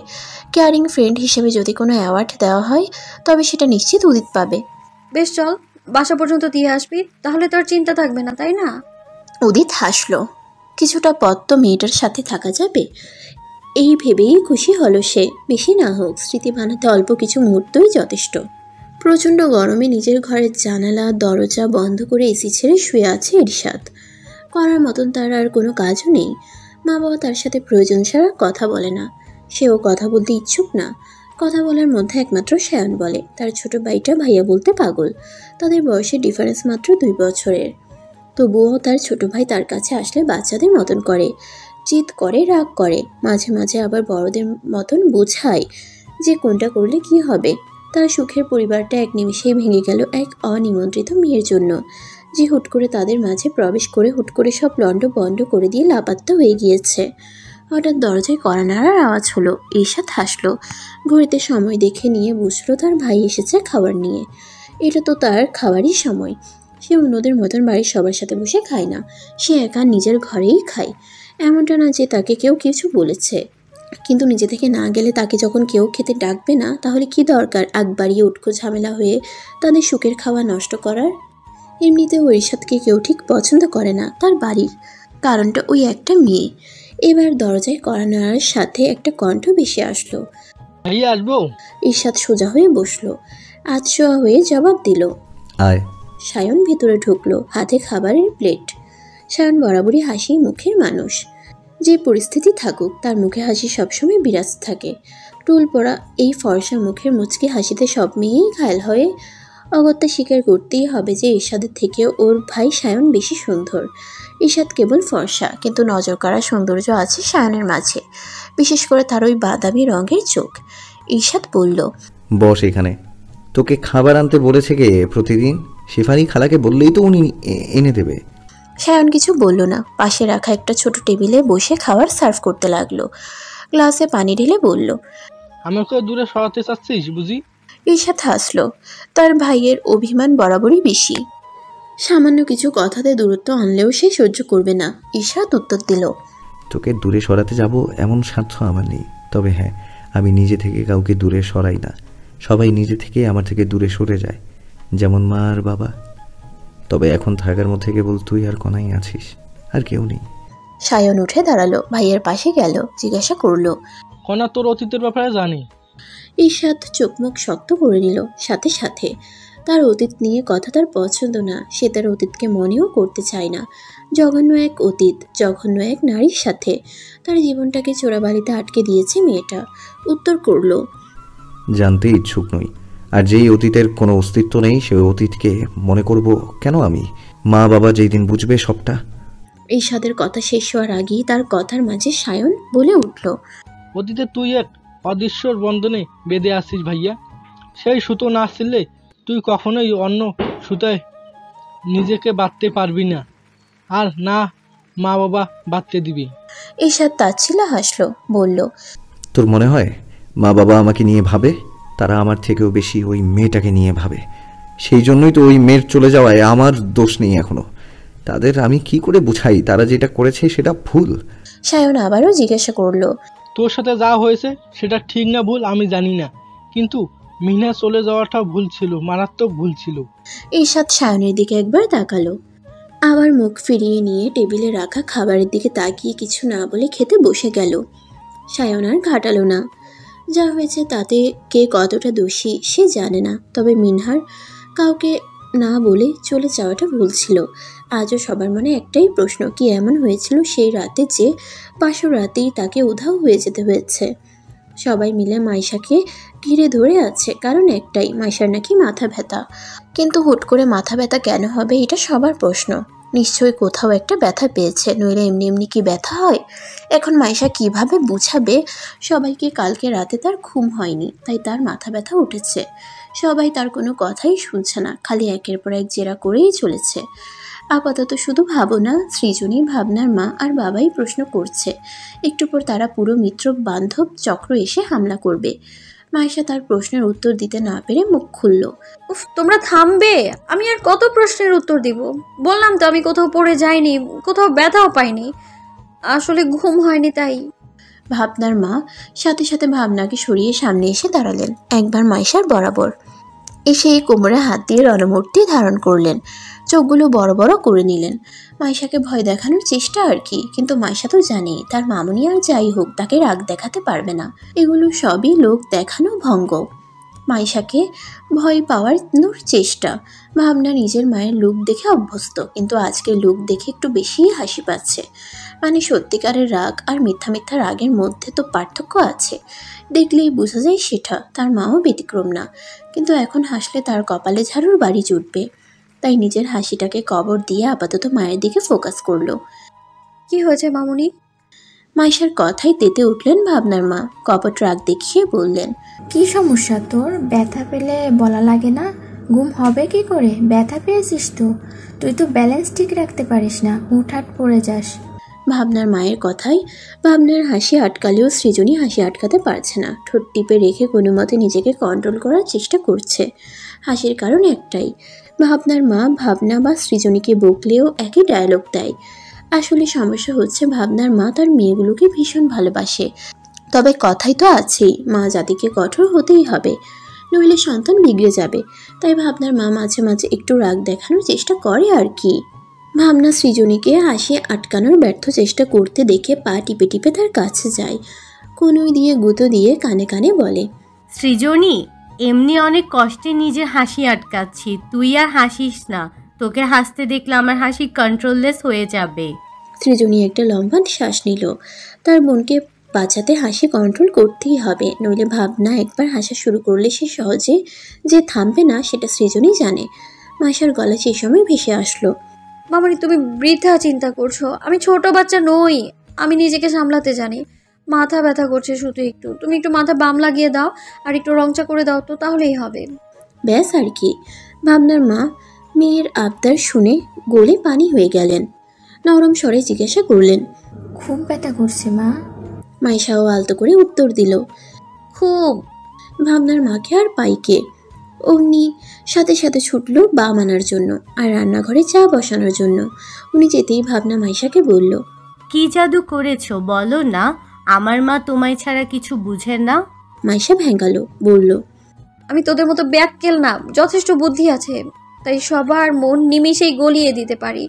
কেয়ারিং ফ্রেন্ড হিসেবে যদি কোনো অ্যাওয়ার্ড দেওয়া হয় তবে সেটা নিশ্চিত উদিত পাবে। বেশ, চল বাসা পর্যন্ত দিয়ে আসবি, তাহলে তোর চিন্তা থাকবে না, তাই না? উদিত হাসলো। কিছুটা পথ তো মেয়েটার সাথে থাকা যাবে, এই ভেবেই খুশি হলো সে। বেশি না হোক, স্মৃতি বানাতে অল্প কিছু মুহূর্তই যথেষ্ট। প্রচণ্ড গরমে নিজের ঘরের জানালা দরজা বন্ধ করে এসি ছেড়ে শুয়ে আছে ইরশাদ। করার মতন তার আর কোনো কাজও নেই। মা বাবা তার সাথে প্রয়োজন ছাড়া কথা বলে না। সেও কথা বলতে ইচ্ছুক না। কথা বলার মধ্যে একমাত্র সায়ন বলে। তার ছোট ভাইটা ভাইয়া বলতে পাগল। তাদের বয়সের ডিফারেন্স মাত্র 2 বছরের। তবুও তার ছোট ভাই তার কাছে আসলে বাচ্চাদের মতন করে, জিদ করে, রাগ করে, মাঝে মাঝে আবার বড়দের মতন বোঝায়। যে কোনটা করলে কি হবে। তার সুখের পরিবারটা এক নিমিষেই ভেঙে গেল এক অনিমন্ত্রিত মেয়ের জন্য, যে হুট করে তাদের মাঝে প্রবেশ করে হুট করে সব লন্ড বন্ড করে দিয়ে লাপাত্তা হয়ে গিয়েছে। হঠাৎ দরজায় কড়া নাড়ার আওয়াজ হলো। ঈর্ষাদ হাসলো। ঘড়িতে সময় দেখে নিয়ে বুঝলো তার ভাই এসেছে খাবার নিয়ে। এটা তো তার খাওয়ারই সময়। সে অন্যদের মতন বাড়ির সবার সাথে বসে খায় না, সে একা নিজের ঘরেই খায়। এমনটা না যে তাকে কেউ কিছু বলেছে, কিন্তু নিজে থেকে না গেলে তাকে যখন কেউ খেতে ডাকবে না, তাহলে কি দরকার আগ বাড়িয়ে উটকো ঝামেলা হয়ে তাদের সুখের খাওয়া নষ্ট করার। এমনিতে ঈর্ষাদকে কেউ ঠিক পছন্দ করে না তার বাড়ির, কারণটা ওই একটা মেয়ে। এবার দরজায় কড়া নাড়ার সাথে একটা কণ্ঠ ভেসে আসলো। আসবো? ঈর্ষাদ সোজা হয়ে বসলো, আধশোয়া হয়ে জবাব দিল, আয়। সায়ন ভেতরে ঢুকলো, হাতে খাবারের প্লেট। সায়ন বরাবরই হাসি মুখের মানুষ, যে পরিস্থিতি থাকুক তার মুখে হাসি সবসময় বিরাজ থাকে। টুল পড়া এই ফর্সা মুখের মুচকি হাসিতে সব মেয়েই ঘায়ল হয়ে অগত্যা স্বীকার করতেই হবে যে ঈর্ষাদের থেকেও ওর ভাই সায়ন বেশি সুন্দর। ঈর্ষাদ কেবল ফর্সা, কিন্তু নজর কাড়া সৌন্দর্য আছে সায়নের মাঝে, বিশেষ করে তার ওই বাদামি রঙের চোখ। ঈর্ষাদ বলল, বস এখানে। তোকে খাবার আনতে বলেছে কে প্রতিদিন? শেফালি খালাকে বললেই তো উনি এনে দেবে। সায়ন কিছু বলল না, পাশে রাখা একটা ছোট টেবিলে বসে খাবার সার্ভ করতে লাগলো। গ্লাসে পানি ঢেলে বলল, আমাকে দূরে সরাতে চাচ্ছিস বুঝি? ঈর্ষাদ হাসলো। তার ভাইয়ের অভিমান বরাবরই বেশি, সামান্য কিছু কথাতে দূরত্ব আনলেও সে সহ্য করবে না। ঈর্ষাদ উত্তর দিল, তোকে দূরে সরাতে যাব এমন স্বার্থ আমার নেই। তবে হ্যাঁ, আমি নিজে থেকে কাউকে দূরে সরাই না, সবাই নিজে থেকে আমার থেকে দূরে সরে যায়, যেমন মা আর বাবা। তবে এখন থাকার মধ্যে কেবল তুই আর কনাই আছিস, আর কেউ নেই। সায়ন উঠে দাঁড়ালো, ভাইয়ের পাশে গেল, জিজ্ঞাসা করলো, কনা তোর অতীতের ব্যাপারে জানি? ঈর্ষাদ চোখ মুখ শক্ত করে নিল। সাথে সাথে তার অতীত নিয়ে কথা তার পছন্দ না, সে তার অতীতকে মনেও করতে চায় না। জঘন্য এক অতীত, জঘন্য এক নারীর সাথে তার জীবনটাকে চোরাবালিতে আটকে দিয়েছে মেয়েটা। উত্তর করলো, জানতে ইচ্ছুক নই। আর যেই অতীতের কোনো অস্তিত্ব নেই, সেই অতীতকে মনে করব কেন আমি? মা বাবা যেই দিন বুঝবে সবটা। ঈর্ষাদের কথা শেষ হওয়ার আগেই তার কথার মাঝে সায়ন বলে উঠল, অতীতে তুই এক অদৃশ্যর বন্ধনে বেঁধে আসছিস ভাইয়া। সেই সুতো না ছিলে তুই কখনোই অন্য সুতায় নিজেকে বাঁধতে পারবি না, আর না মা বাবা বাঁধতে দিবি। ঈর্ষাদ তাচ্ছিল্য হাসলো, বলল, তোর মনে হয় মা বাবা আমাকে নিয়ে ভাবে? তারা আমার থেকেও বেশি ওই মেয়েটাকে নিয়ে ভাবে। সেই জন্যই তো ওই মেয়ের চলে যাওয়ায় আমার দোষ নেই এখনো। তাদের আমি কি করে বুঝাই তারা যেটা করেছে সেটা ভুল? সায়ন আবারও জিজ্ঞাসা করলো, তোর সাথে যা হয়েছে সেটা ঠিক না ভুল আমি জানি না, কিন্তু মিনা চলে যাওয়াটা ভুল ছিল, মারাত্মক ভুল ছিল। ঈর্ষাদ সায়নের দিকে একবার তাকালো, আবার মুখ ফিরিয়ে নিয়ে টেবিলে রাখা খাবারের দিকে তাকিয়ে কিছু না বলে খেতে বসে গেল। সায়ন আর ঘাটালো না। যা হয়েছে তাতে কে কতটা দোষী সে জানে না, তবে মিনহার কাউকে না বলে চলে যাওয়াটা ভুল ছিল। আজও সবার মনে একটাই প্রশ্ন, কি এমন হয়েছিল সেই রাতে যে পাশের রাতেই তাকে উধাও হয়ে যেতে হয়েছে। সবাই মিলে মাইশাকে ঘিরে ধরে আছে, কারণ একটাই, মাইশার নাকি মাথা ব্যথা। কিন্তু হুট করে মাথা ব্যথা কেন হবে এটা সবার প্রশ্ন। নিশ্চয়ই কোথাও একটা ব্যথা পেয়েছে, নইলে এমনি এমনি কি ব্যথা হয়? এখন মাইশা কিভাবে বুঝাবে সবাইকে কালকে রাতে তার ঘুম হয়নি, তাই তার মাথা ব্যথা উঠেছে। সবাই তার কোনো কথাই শুনছে না, খালি একের পর এক জেরা করেই চলেছে। আপাতত শুধু ভাবনা, সৃজনী, ভাবনার মা আর বাবাই প্রশ্ন করছে। একটু পর তারা পুরো মিত্র বান্ধব চক্র এসে হামলা করবে। মাইশা তার প্রশ্নের উত্তর দিতে না পেরে মুখ খুলল, উফ, তোমরা থামবে? আমি আর কত প্রশ্নের উত্তর দিব? বললাম তো আমি কোথাও পড়ে যাইনি, কোথাও ব্যথাও পাইনি, আসলে ঘুম হয়নি তাই। ভাবনার মা সাথে সাথে ভাবনাকে সরিয়ে সামনে এসে দাঁড়ালেন, একবার মাইশার বরাবর এসে কোমরে হাত দিয়ে রণমূর্তি ধারণ করলেন, চোখগুলো বড় বড় করে নিলেন। মাইশাকে ভয় দেখানোর চেষ্টা আর কি, কিন্তু মাইশা তো জানে তার মামুনি আর যাই হোক তাকে রাগ দেখাতে পারবে না। এগুলো সবই লোক দেখানো ভঙ্গ, মাইশাকে ভয় পাওয়ানোর চেষ্টা। ভাবনা নিজের মায়ের লুক দেখে অভ্যস্ত, কিন্তু আজকের লুক দেখে একটু বেশিই হাসি পাচ্ছে। মানে সত্যিকারের রাগ আর মিথ্যা মিথ্যা রাগের মধ্যে তো পার্থক্য আছে, দেখলেই বোঝা যায় সেটা। তার মাও ব্যতিক্রম না, কিন্তু এখন হাসলে তার কপালে ঝাড়ুর বাড়ি জুটবে, তাই নিজের হাসিটাকে কবর দিয়ে আপাতত মায়ের দিকে ফোকাস করলো। কি হয়েছে মামুনি? মাইশার কথাই তেতে উঠলেন ভাবনার মা। কপট রাগ দেখিয়ে বললেন, কি সমস্যা তোর? ব্যথা পেলে বলা লাগে না? ঘুম হবে কি করে? ব্যথা পেয়েছিস তো? তুই তো ব্যালেন্স ঠিক রাখতে পারিস না, হুটহাট পড়ে যাস। ভাবনার মায়ের কথায় ভাবনার হাসি আটকালেও সৃজনী হাসি আটকাতে পারছে না। ঠোঁট টিপে রেখে কোনো মতে নিজেকে কন্ট্রোল করার চেষ্টা করছে। হাসির কারণ একটাই, ভাবনার মা ভাবনা বা সৃজনীকে বকলেও একই ডায়লগ দেয়। আসলে সমস্যা হচ্ছে ভাবনার মা তার মেয়েগুলোকে ভীষণ ভালোবাসে, তবে কথাই তো আছেই, মা জাতিকে কঠোর হতেই হবে, নইলে সন্তান বিগড়ে যাবে। তাই ভাবনার মা মাঝে মাঝে একটু রাগ দেখানোর চেষ্টা করে আর কি। ভাবনা সৃজনীকে হাসি আটকানোর ব্যর্থ চেষ্টা করতে দেখে পা টিপে টিপে তার কাছে যায়। কনুই দিয়ে গুঁতো দিয়ে কানে কানে বলে, সৃজনী, এমনি অনেক কষ্টে নিজের হাসি আটকাচ্ছি, তুই আর হাসিস না। তোকে হাসতে দেখলে আমার হাসি কন্ট্রোললেস হয়ে যাবে। সৃজনী একটা লম্বা শ্বাস নিল। তার বোনকে বাঁচাতে হাসি কন্ট্রোল করতেই হবে, নইলে ভাবনা একবার হাসা শুরু করলে সে সহজে যে থামবে না সেটা সৃজনী জানে। মাইশার গলা সেই সময় ভেসে আসলো, মামনি তুমি বৃথা চিন্তা করছো, আমি ছোট বাচ্চা নই, আমি নিজেকে সামলাতে জানি। মাথা ব্যথা করছে শুধু একটু, তুমি একটু মাথা বাম লাগিয়ে দাও আর একটু রংচা করে দাও তো, তাহলেই হবে। ব্যাস আর কি। ভাবনার মা মেয়ের আবদার শুনে গলে পানি হয়ে গেলেন। নরম স্বরে জিজ্ঞাসা করলেন, খুব ব্যথা করছে মা? মাইশাও আলতো করে উত্তর দিল, খুব। ভাবনার মাকে আর পাইকে। অমনি সাথে সাথে ছুটল বাম আনার জন্য আর রান্নাঘরে চা বসানোর জন্য। উনি যেতেই ভাবনা মাইশাকে বলল, কি জাদু করেছো বলো না, আমার মা তোমায় ছাড়া কিছু বুঝেন না। মাইশা ভেঙ্গালো, বলল, আমি তোদের মতো ব্যাককেল না, যথেষ্ট বুদ্ধি আছে, তাই সবার মন নিমেষেই গলিয়ে দিতে পারি।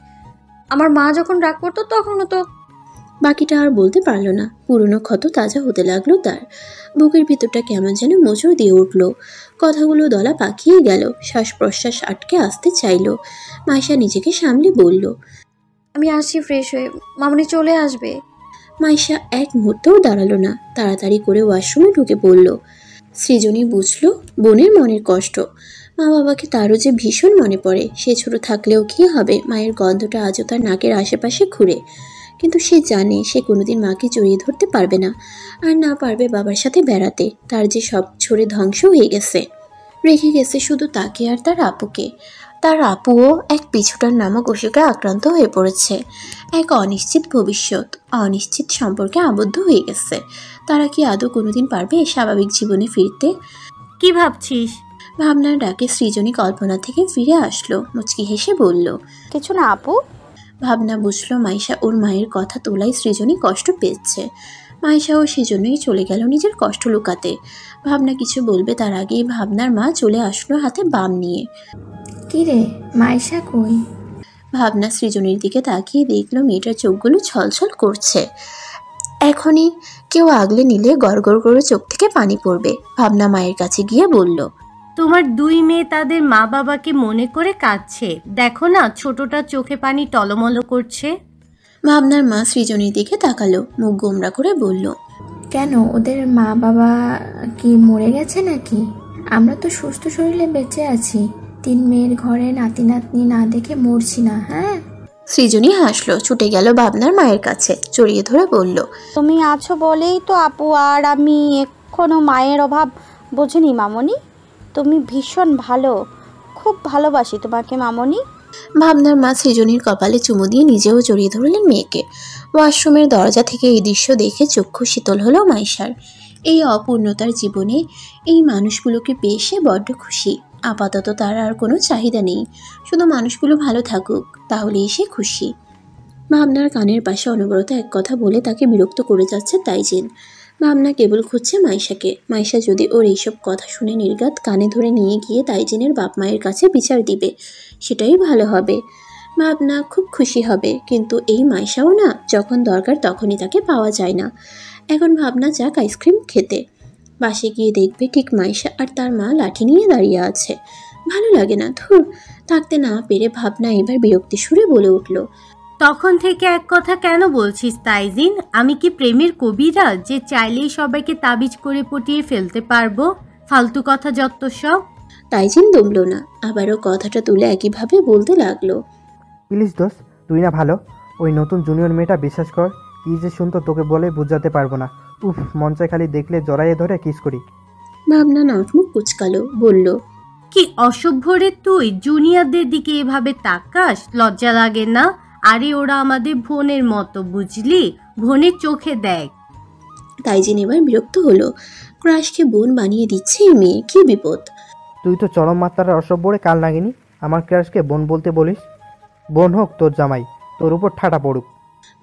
আমার মা যখন রাগ করতো তখনও তো। বাকিটা আর বলতে পারল না। পুরনো ক্ষত তাজা হতে লাগলো তার। বুকের ভিতরটা কেমন যেন মোচড় দিয়ে উঠল। কথাগুলো দলা পাকিয়ে গেল। শ্বাস প্রশ্বাস আটকে আসতে চাইল। মাইশা নিজেকে সামলে বলল, আমি আসছি ফ্রেশ হয়ে, মামনি চলে আসবে। মাইশা এক মুহূর্তেও দাঁড়ালো না, তাড়াতাড়ি করে ওয়াশরুমে ঢুকে পড়ল। সৃজনী বুঝল বোনের মনের কষ্ট। মা বাবাকে তারও যে ভীষণ মনে পড়ে। সে ছোট থাকলেও কি হবে, মায়ের গন্ধটা আজও তার নাকের আশেপাশে ঘুরে। কিন্তু সে জানে সে কোনোদিন মাকে জড়িয়ে ধরতে পারবে না, আর না পারবে বাবার সাথে বেড়াতে। তার যে সব ছড়ে ধ্বংস হয়ে গেছে, রেখে গেছে শুধু তাকে আর তার আপুকে। তার আপুও এক পিছুটার নামক অসুখে আক্রান্ত হয়ে পড়েছে। এক অনিশ্চিত ভবিষ্যৎ, অনিশ্চিত সম্পর্কে আবদ্ধ হয়ে গেছে। তারা কি আদৌ কোনোদিন পারবে স্বাভাবিক জীবনে ফিরতে? কি ভাবছিস? ভাবনার ডাকে সৃজনী কল্পনা থেকে ফিরে আসলো। মুচকি হেসে বলল, কিছু না আপু। ভাবনা বুঝলো মাইশা ওর মায়ের কথা তোলায় সৃজনী কষ্ট পেয়েছে। মাইশাও সেজন্যই চলে গেল নিজের কষ্ট লুকাতে। ভাবনা কিছু বলবে তার আগেই ভাবনার মা চলে আসলো হাতে বাম নিয়ে। কি রে, মাইশা কই? ভাবনা সৃজনীর দিকে তাকিয়ে দেখলো মেয়েটার চোখগুলো ছলছল করছে। এখনই কেউ আগলে নিলে গড়গড় করে চোখ থেকে পানি পড়বে। ভাবনা মায়ের কাছে গিয়ে বলল, তোমার দুই মেয়ে তাদের মা বাবাকে মনে করে কাঁদছে, দেখো না ছোটটা চোখে পানি টলমলো করছে। ভাবনার মা সৃজনীর দিকে তাকালো, মুখ গোমরা করে বলল, কেন, ওদের মা বাবা কি মরে গেছে নাকি? আমরা তো সুস্থ শরীরে বেঁচে আছি, 3 মেয়ের ঘরে নাতি নাতনি না দেখে মরছি না। হ্যাঁ। সৃজনী হাসলো, ছুটে গেল ভাবনার মায়ের কাছে, জড়িয়ে ধরে বলল, তুমি আছো বলেই তো আপু আর আমি এখনো মায়ের অভাব বুঝিনি মামনি। তুমি ভীষণ ভালো, খুব ভালোবাসি তোমাকে মামনি। ভাবনার মা সৃজনীর কপালে চুমু দিয়ে নিজেও জড়িয়ে ধরলেন মেয়েকে। ওয়াশরুমের দরজা থেকে এই দৃশ্য দেখে চক্ষু শীতল হলো মাইশার। এই অপূর্ণতার জীবনে এই মানুষগুলোকে পেয়ে সে বড্ড খুশি। আপাতত তার আর কোনো চাহিদা নেই, শুধু মানুষগুলো ভালো থাকুক, তাহলেই সে খুশি। ভাবনার কানের পাশে অনবরত এক কথা বলে তাকে বিরক্ত করে যাচ্ছে তাইজিন। ভাবনা কেবল খুঁজছে মাইশাকে। মাইশা যদি ওর এইসব কথা শুনে নির্ঘাত কানে ধরে নিয়ে গিয়ে তাইজিনের বাপ মায়ের কাছে বিচার দিবে, সেটাই ভালো হবে। ভাবনা খুব খুশি হবে। কিন্তু এই মাইশাও না, যখন দরকার তখনই তাকে পাওয়া যায় না। এখন ভাবনা যাক আইসক্রিম খেতে। বাসে গিয়ে দেখবে ঠিক মাইশা আর তার মা লাঠি নিয়ে দাঁড়িয়ে আছে। ভালো লাগে না, ধুর। থাকতে না পেরে ভাবনা এবার বিরক্তি সুরে বলে উঠল, তখন থেকে এক কথা কেন বলছিস তাইজিন? আমি কি প্রেমের কবিরা যে চাইলেই সবাইকে তাবিজ করে পটিয়ে ফেলতে পারবো? ফালতু কথা যত সব। তাইজিন দমল না, আবারও কথাটা তুলে একইভাবে বলতে লাগলো, প্লিজ দোস্ত, তুই না ভালো, ওই নতুন জুনিয়র মেয়েটা বিশ্বাস কর, কি যে শুনতো তোকে বলে বুঝাতে পারবো না। উফ, মন চায় খালি দেখলে জড়াইয়ে ধরে কিস করি। ভাবনা নাকমুখ কুচকালো, বলল, কি অসভ্য রে তুই, জুনিয়রদের দিকে এভাবে তাকাস, লজ্জা লাগে না? আরে ওরা আমাদের বোনের মতো, বুঝলি? বোনের চোখে দেখ। তাইজিন এবার বিরক্ত হলো। ক্রাশকে বোন বানিয়ে দিচ্ছে এই মেয়ে, কি বিপদ। তুই তো চরম মাত্রার অসভ্যরে কাল নাগিনি, আমার ক্রাশকে বোন বলতে বলিস? বোন হোক তোর জামাই, তোর উপর ঠাটা পড়ুক।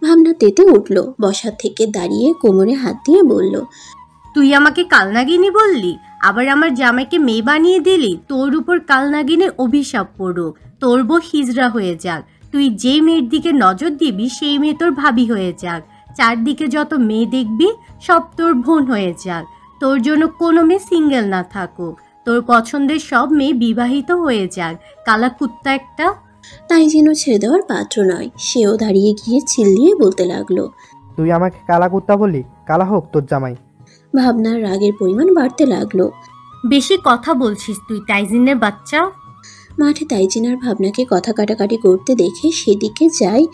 ভাবনা তেতে উঠল, বসা থেকে দাঁড়িয়ে কোমরে হাত দিয়ে বলল, তুই আমাকে কালনাগিনী বললি, আবার আমার জামাইকে মেয়ে বানিয়ে দিলি। তোর উপর কালনাগিনের অভিশাপ পড়ুক, তোর বউ হিজড়া হয়ে যাক। তুই যে মেয়ের দিকে নজর দিবি সেই মেয়ে তোর ভাবি হয়ে যাক। চারদিকে যত মেয়ে দেখবি সব তোর বোন হয়ে যাক। তোর জন্য কোনো মেয়ে সিঙ্গেল না থাকুক। তোর পছন্দের সব মেয়ে বিবাহিত হয়ে যাক। কালা কুত্তা একটা। তাইজিনও ছেড়ে দেওয়ার পাত্র নয়, সেও দাঁড়িয়ে গিয়ে চিল্লিয়ে বলতে লাগলো, তুই আমাকে কালা কুত্তা বললি? কালা হোক তোর জামাই। ভাবনার রাগের পরিমাণ বাড়তে লাগলো। বেশি কথা বলছিস তুই, তাইজিনের বাচ্চা। মাঠে তাইজিন আর ভাবনাকে কথা কাটাকাটি করতে দেখে সেদিকে যায়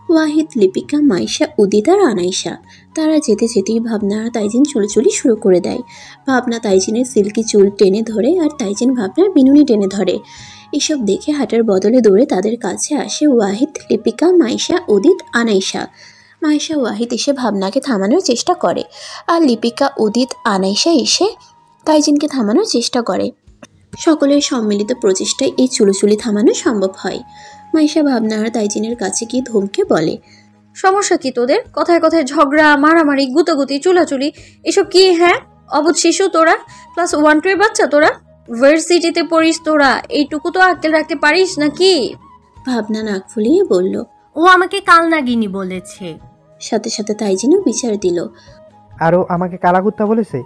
ওয়াহিদ, লিপিকা, মাইশা, উদিত আর আনাইশা। তারা যেতে যেতেই ভাবনা আর তাইজিন চুলোচুলি শুরু করে দেয়। ভাবনা তাইজিনের সিল্কি চুল টেনে ধরে আর তাইজিন ভাবনার বিনুনি টেনে ধরে। এসব দেখে হাঁটার বদলে দৌড়ে তাদের কাছে আসে ওয়াহিদ, লিপিকা, মাইশা, উদিত, আনাইশা। মাইশা ওয়াহিদ এসে ভাবনাকে থামানোর চেষ্টা করে, আর লিপিকা, উদিত, আনাইশা এসে তাইজিনকে থামানোর চেষ্টা করে। সকলের সম্মিলিত প্রচেষ্টায় এই চুলোচুলি থামানো সম্ভব হয়। মাইশা ভাবনা আর তাইজিনের কাছে গিয়ে ধমকে বলে, সমস্যা কি তোদের? কথায় কথায় ঝগড়া, মারামারি, গুতাগুতি, চুলাচুলি, এসব কি? হ্যাঁ, অবুঝ শিশু তোরা, ক্লাস 1-2 এর বাচ্চা তোরা, ভার্সিটিতে পড়িস তোরা, এইটুকু তো আক্কেল রাখতে পারিস নাকি? ভাবনা নাক ফুলিয়ে বলল, ও আমাকে কালনাগিনী বলেছে। সাথে সাথে তাইজিনও বিচার দিল, আরও আমাকে কালা কুত্তা বলেছে।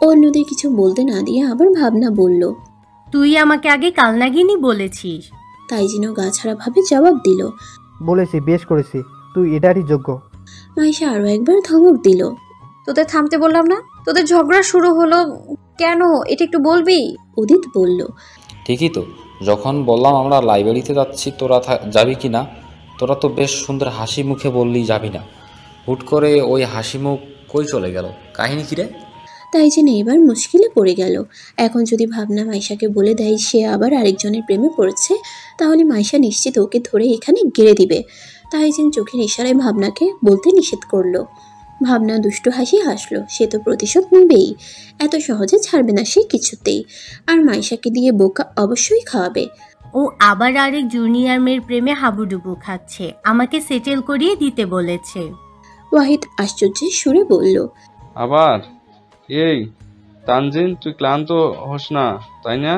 অন্যদের কিছু বলতে না দিয়ে আবার ভাবনা বলল, তুই আমাকে আগে কালনাগিনী বলেছিস। তাইজিনও গা ছাড়া ভাবে জবাব দিল, বলেছি, বেশ করেছি, তুই এটারই যোগ্য। মাইশা আরো একবার ধমক দিল, তোদের থামতে বললাম না? তোদের ঝগড়া শুরু হলো কেন, এটা একটু বলবি? উদিত বলল, ঠিকই তো, যখন বললাম আমরা লাইব্রেরিতে যাচ্ছি, তোরা যাবি কি না? তোরা তো বেশ সুন্দর হাসি মুখে বললি যাবি না, হুট করে ওই হাসি মুখ কই চলে গেল? কাহিনী কি রে? তাইজিন এবার মুশকিলে পড়ে গেল। এখন যদি ভাবনা মাইশাকে বলে দেয় সে আবার আরেকজনের প্রেমে পড়েছে, তাহলে মাইশা নিশ্চিত ওকে ধরে এখানে গেড়ে দিবে। তাইজিন চোখের ইশারায় ভাবনাকে বলতে নিষেধ করলো। ভাবনা দুষ্টু হাসি হাসলো, সে তো প্রতিশোধ নেবেই, এত সহজে ছাড়বে না সে কিছুতেই। আর মাইশাকে দিয়ে বোকা অবশ্যই খাওয়াবে। ও আবার আরেক জুনিয়র মেয়ের প্রেমে হাবুডুবু খাচ্ছে, আমাকে সেটেল করিয়ে দিতে বলেছে। ওয়াহিদ আশ্চর্যের সুরে বলল, আবার? এই তানজিন, তুই ক্লান্ত হোস না তাই না?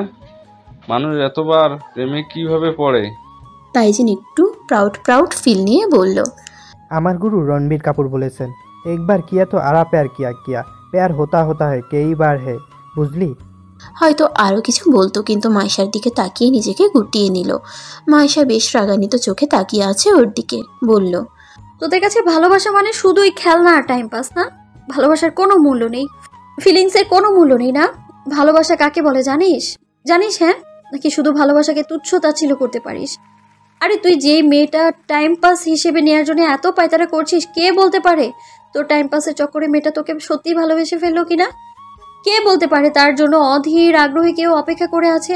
মানুষ এতবার প্রেমে কিভাবে পড়ে? তাইজিন একটু প্রাউড ফিল নিয়ে বলল, আমার গুরু রণবীর কাপুর বলেছেন, একবার কিয়া তো আরা প্যার কিয়া কিয়া, প্যার হোতা হোতা है कई बार है, বুঝলি? হয়তো আরও কিছু বলতো, কিন্তু মাইশার দিকে তাকিয়ে নিজেকে গুটিয়ে নিল। মাইশা বেশ রাগান্বিত চোখে তাকিয়ে আছে ওর দিকে, বলল, তোদের কাছে ভালোবাসা মানে শুধুই খেলনা আর টাইম পাস না? ভালোবাসার কোনো মূল্য নেই, ফিলিংসের কোনো মূল্য নেই না? ভালোবাসা কাকে বলে জানিস? হ্যাঁ, নাকি শুধু ভালোবাসাকে তুচ্ছ তাচ্ছিল্য করতে পারিস? আরে তুই যে মেয়েটা টাইম পাস হিসেবে নেওয়ার জন্য এত পায়তারা করছিস, কে বলতে পারে তোর টাইম পাসের চক্করে মেয়েটা তোকে সত্যি ভালোবেসে ফেললো কিনা? কে বলতে পারে তার জন্য অধীর আগ্রহী কেউ অপেক্ষা করে আছে,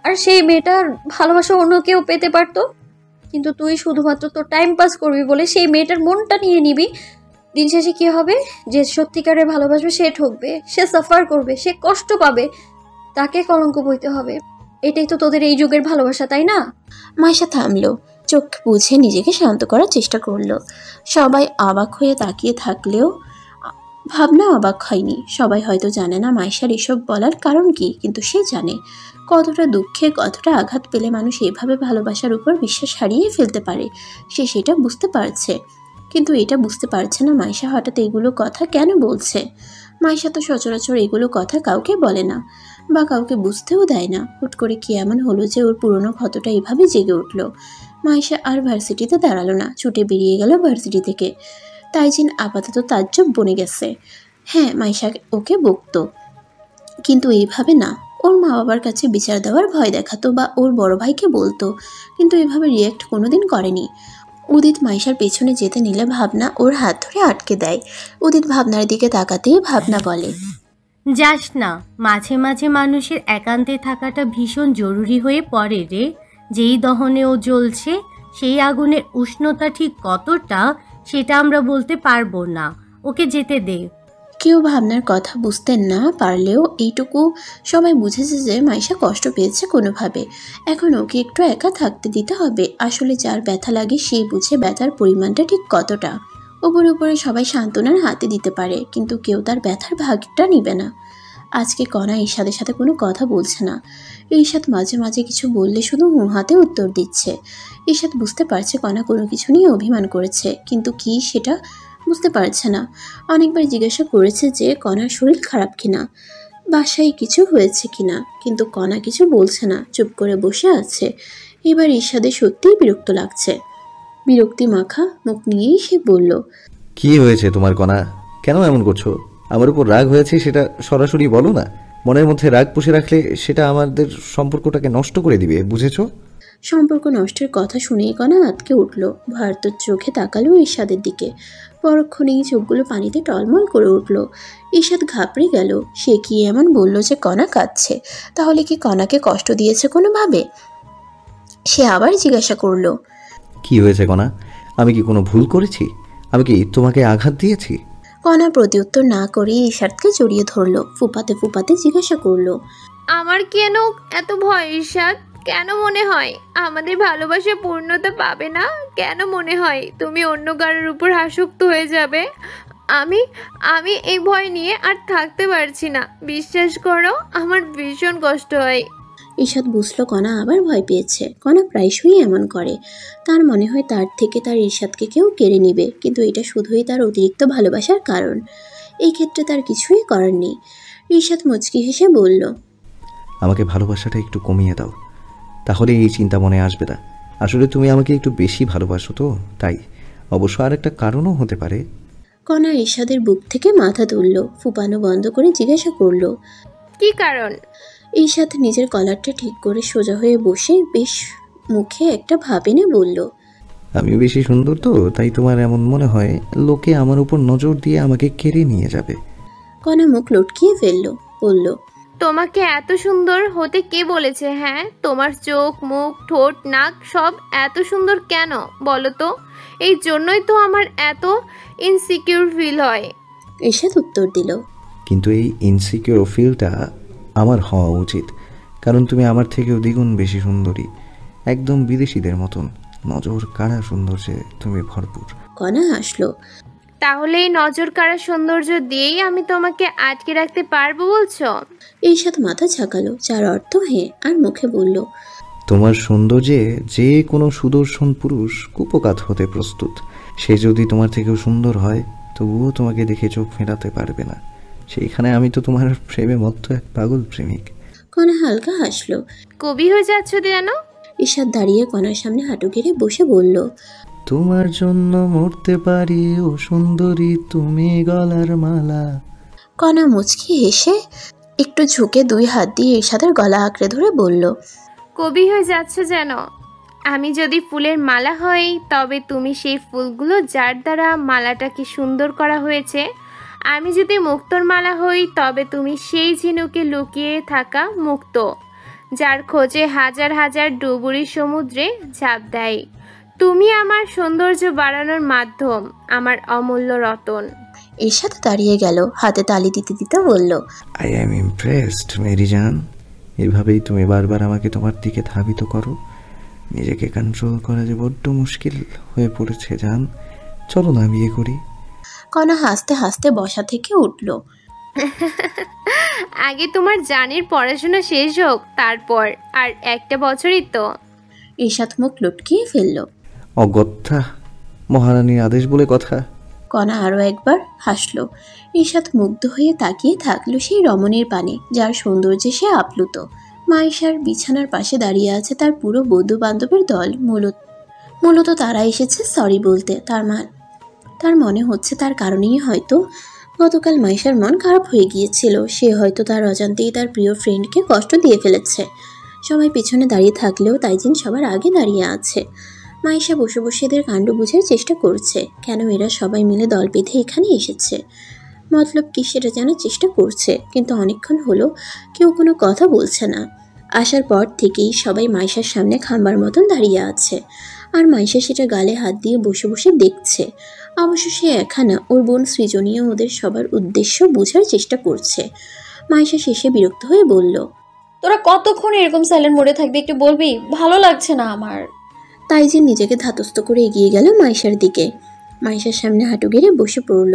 আর সেই মেয়েটার ভালোবাসা অন্য কেউ পেতে পারতো? কিন্তু তুই শুধুমাত্র তোর টাইম পাস করবি বলে সেই মেয়েটার মনটা নিয়ে নিবি। দিন শেষে কি হবে? যে সত্যিকারের ভালোবাসবে সে ঠকবে, সে সাফার করবে, সে কষ্ট পাবে, তাকে কলঙ্ক বইতে হবে। এটাই তো তোদের এই যুগের ভালোবাসা, তাই না? মাইশা থামলো, চোখ বুঝে নিজেকে শান্ত করার চেষ্টা করলো। সবাই অবাক হয়ে তাকিয়ে থাকলেও ভাবনা অবাক হয়নি। সবাই হয়তো জানে না মাইশার এসব বলার কারণ কি, কিন্তু সে জানে কতটা দুঃখে, কতটা আঘাত পেলে মানুষ এভাবে ভালোবাসার উপর বিশ্বাস হারিয়ে ফেলতে পারে। সে সেটা বুঝতে পারছে, কিন্তু এটা বুঝতে পারছে না মাইশা হঠাৎ এগুলো কথা কেন বলছে। মাইশা তো সচরাচর এগুলো কথা কাউকে বলে না, বা কাউকে বুঝতেও দেয় না। হুট করে কি এমন হলো যে ওর পুরনো ক্ষতটা এভাবে জেগে উঠল? মাইশা আর ভার্সিটিতে দাঁড়ালো না, ছুটে বেরিয়ে গেল ভার্সিটি থেকে। তাইজিন আপাতত তাজ্জব বনে গেছে। হ্যাঁ, মাইশা ওকে বকতো, কিন্তু এইভাবে না। ওর মা বাবার কাছে বিচার দেওয়ার ভয় দেখাতো বা ওর বড় ভাইকে বলতো, কিন্তু এভাবে রিয়্যাক্ট কোনোদিন করেনি। উদিত মাইশার পেছনে যেতে নিলে ভাবনা ওর হাত ধরে আটকে দেয়। উদিত ভাবনার দিকে তাকাতেই ভাবনা বলে, যাস না, মাঝে মাঝে মানুষের একান্তে থাকাটা ভীষণ জরুরি হয়ে পড়ে রে। যেই দহনে ও জ্বলছে সেই আগুনের উষ্ণতা ঠিক কতটা সেটা আমরা বলতে পারবো না। ওকে যেতে দে। কেউ ভাবনার কথা বুঝতে না পারলেও এইটুকু সবাই বুঝেছে যে মাইশা কষ্ট পেয়েছে কোনোভাবে। এখন ওকে একটু একা থাকতে দিতে হবে। আসলে যার ব্যথা লাগে সে বুঝে ব্যথার পরিমাণটা ঠিক কতটা। উপরে উপরে সবাই সান্ত্বনার হাতে দিতে পারে, কিন্তু কেউ তার ব্যথার ভাগটা নিবে না। আজকে কণা ঈশাদের সাথে কোনো কথা বলছে না। ঈশাদ মাঝে মাঝে কিছু বললে শুধু হাতে উত্তর দিচ্ছে। ঈশাদ বুঝতে পারছে কণা কোনো কিছু নিয়ে অভিমান করেছে, কিন্তু কি সেটা বুঝতে পারছে না। অনেকবার জিজ্ঞাসা করেছে যে কণার শরীর খারাপ কিনা, বাসায় কিছু হয়েছে কিনা, কিন্তু কণা কিছু বলছে না, চুপ করে বসে আছে। এবার ঈশাদের সত্যিই বিরক্ত লাগছে। বিরক্তি মাখা মুখ নিয়েই সে বলল, কি হয়েছে তোমার কণা? কেন এমন করছো? আমার উপর রাগ হয়েছে সেটা সরাসরি বলো না। মনের মধ্যে রাগ পুষে রাখলে সেটা আমাদের সম্পর্কটাকে নষ্ট করে দিবে, বুঝেছো? সম্পর্ক নষ্টের কথা শুনেই কণা আটকে উঠল। ভারতের চোখে তাকালো ঈশাদের দিকে। পরক্ষণেই চোখগুলো পানিতে টলমল করে উঠল। ঈশাদ ঘাবড়ে গেল। সে কি এমন বলল যে কণা কাঁদছে? তাহলে কি কণাকে কষ্ট দিয়েছে কোনোভাবে? সে আবার জিজ্ঞাসা করলো, কি হয়েছে কণা? আমি কি কোনো ভুল করেছি? আমি কি তোমাকে আঘাত দিয়েছি? কণা প্রতিউত্তর না করে ঈশাদকে জড়িয়ে ধরলো। ফুপাতে ফুপাতে জিজ্ঞাসা করলো, আমার কেন এত ভয় ঈশাদ? কেন মনে হয় আমাদের ভালোবাসা পূর্ণতা পাবে না? কেন মনে হয় তুমি অন্য কারোর উপর আসক্ত হয়ে যাবে? আমি আমি এই ভয় নিয়ে আর থাকতে পারছি না। বিশ্বাস করো, আমার ভীষণ কষ্ট হয়। ঈশাদ বুঝলো কণা আবার ভয় পেয়েছে। কণা প্রায়শই এমন করে। তার মনে হয় তার থেকে তার ঈশাদকে কেউ কেড়ে নিবে, কিন্তু এটা শুধুই তার অতিরিক্ত ভালোবাসার কারণ। এই ক্ষেত্রে তার কিছুই করার নেই। ঈশাদ মুচকি হেসে বলল, আমাকে ভালোবাসাটা একটু কমিয়ে দাও, তাহলে এই চিন্তা মনে আসবে না। আসলে তুমি আমাকে একটু বেশি ভালোবাসো তো, তাই। অবশ্য আর একটা কারণও হতে পারে। কণা ঈশাদের বুক থেকে মাথা তুলল। ফুপানো বন্ধ করে জিজ্ঞাসা করলো, কি কারণ? ঈশাদ নিজের কলারটা ঠিক করে সোজা হয়ে বসে বেশ মুখে একটা ভাব এনে বলল, আমি বেশি সুন্দর তো, তাই তোমার এমন মনে হয় লোকে আমার উপর নজর দিয়ে আমাকে কেড়ে নিয়ে যাবে। কণা মুখ লটকিয়ে ফেললো, বলল, তোমাকে এত সুন্দর হতে কে বলেছে? হ্যাঁ, তোমার চোখ, মুখ, ঠোঁট, নাক সব এত সুন্দর কেন বলো তো? এই জন্যই তো আমার এত ইনসিকিউর ফিল হয়। ঈশাদ উত্তর দিল, কিন্তু এই ইনসিকিউর ফিলটা আমার হওয়া উচিত, কারণ তুমি আমার থেকেও দ্বিগুণ বেশি সুন্দরী। একদম বিদেশিদের মতন নজর কাড়া সৌন্দর্যে তুমি ভরপুর। কণা হাসলো। তাহলে এই নজর কাড়া সৌন্দর্য দিয়েই আমি তোমাকে আটকে রাখতে পারবো বলছো? ঈশাদ মাথা ঝাঁকালো, যার অর্থ হ্যাঁ, আর মুখে বলল, তোমার সৌন্দর্যে যে কোনো সুদর্শন পুরুষ কুপকাত হতে প্রস্তুত। সে যদি তোমার থেকেও সুন্দর হয় তবুও তোমাকে দেখে চোখ ফেরাতে পারবে না। সেইখানে আমি তো তোমার প্রেমে মত্ত এক পাগল প্রেমিক। কণা হালকা হাসলো। কবি হয়ে যাচ্ছ যেন। ঈশাদ দাঁড়িয়ে কণার সামনে হাঁটু গেড়ে বসে বলল, তোমার জন্য মরতে পারি ও সুন্দরী তুমি গলার মালা। কণা মুচকি হেসে একটু ঝুঁকে দুই হাত দিয়ে ঈশাদের গলা আঁকড়ে ধরে বলল, কবি হয়ে যাচ্ছ যেন। আমি যদি ফুলের মালা হই তবে তুমি সেই ফুলগুলো যার দ্বারা মালাটাকে সুন্দর করা হয়েছে। আমি যদি মুক্তোর মালা হই তবে তুমি সেই ঝিনুকে লুকিয়ে থাকা মুক্ত, যার খোঁজে হাজার হাজার ডুবুরি সমুদ্রে ঝাঁপ দেয়। তুমি আমার সৌন্দর্য বাড়ানোর মাধ্যম, আমার অমূল্য রতন। ঈশাদ দাঁড়িয়ে গেল, হাতে তালি দিতে দিতে বলল, আই অ্যাম ইমপ্রেসড মেরি জান। এভাবেই তুমি বারবার আমাকে তোমার দিকে ধাবিত করো। নিজেকে কন্ট্রোল করা যে বড্ড মুশকিল হয়ে পড়েছে জান। চলো না বিয়ে করি। কণা হাসতে হাসতে বসা থেকে উঠল। আগে তোমার জানের পড়াশোনা শেষ হোক, তারপর। আর একটা বছরই তো। ঈশাদ মুখ লটকিয়ে ফেলল। অগত্যা, মহারানীর আদেশ বলে কথা। কণা আরো একবার হাসলো। ঈশাদ মুগ্ধ হয়ে তাকিয়ে থাকলো সেই রমণীর পানে, যার সৌন্দর্যে সে আপ্লুত। মাইশার বিছানার পাশে দাঁড়িয়ে আছে তার পুরো বন্ধু বান্ধবের দল। মূলত তারা এসেছে সরি বলতে। তার মনে হচ্ছে তার কারণেই হয়তো গতকাল মাইশার মন খারাপ হয়ে গিয়েছিল। সে হয়তো তার অজান্তেই তার প্রিয় ফ্রেন্ডকে কষ্ট দিয়ে ফেলেছে। সবাই পিছনে দাঁড়িয়ে থাকলেও তাইজিন সবার আগে দাঁড়িয়ে আছে। মাইশা বসে বসে এদের কাণ্ড বোঝার চেষ্টা করছে, কেন এরা সবাই মিলে দল বেঁধে এখানে এসেছে, মতলব কি সেটা জানার চেষ্টা করছে। কিন্তু অনেকক্ষণ হলো কেউ কোনো কথা বলছে না। আসার পর থেকেই সবাই মাইশার সামনে খাম্বার মতন দাঁড়িয়ে আছে, আর মাইশা সেটা গালে হাত দিয়ে বসে বসে দেখছে। অবশ্য সে একা না, ওর বোন সৃজনীয় ওদের সবার উদ্দেশ্য বোঝার চেষ্টা করছে। মাইশা শেষে বিরক্ত হয়ে বলল, তোরা কতক্ষণ এরকম সাইলেন্ট মোডে থাকবি, একটু বলবি? ভালো লাগছে না আমার। তাইজিন নিজেকে ধাতস্থ করে এগিয়ে গেল মাইশার দিকে। মাইশার সামনে হাঁটু গেড়ে বসে পড়ল।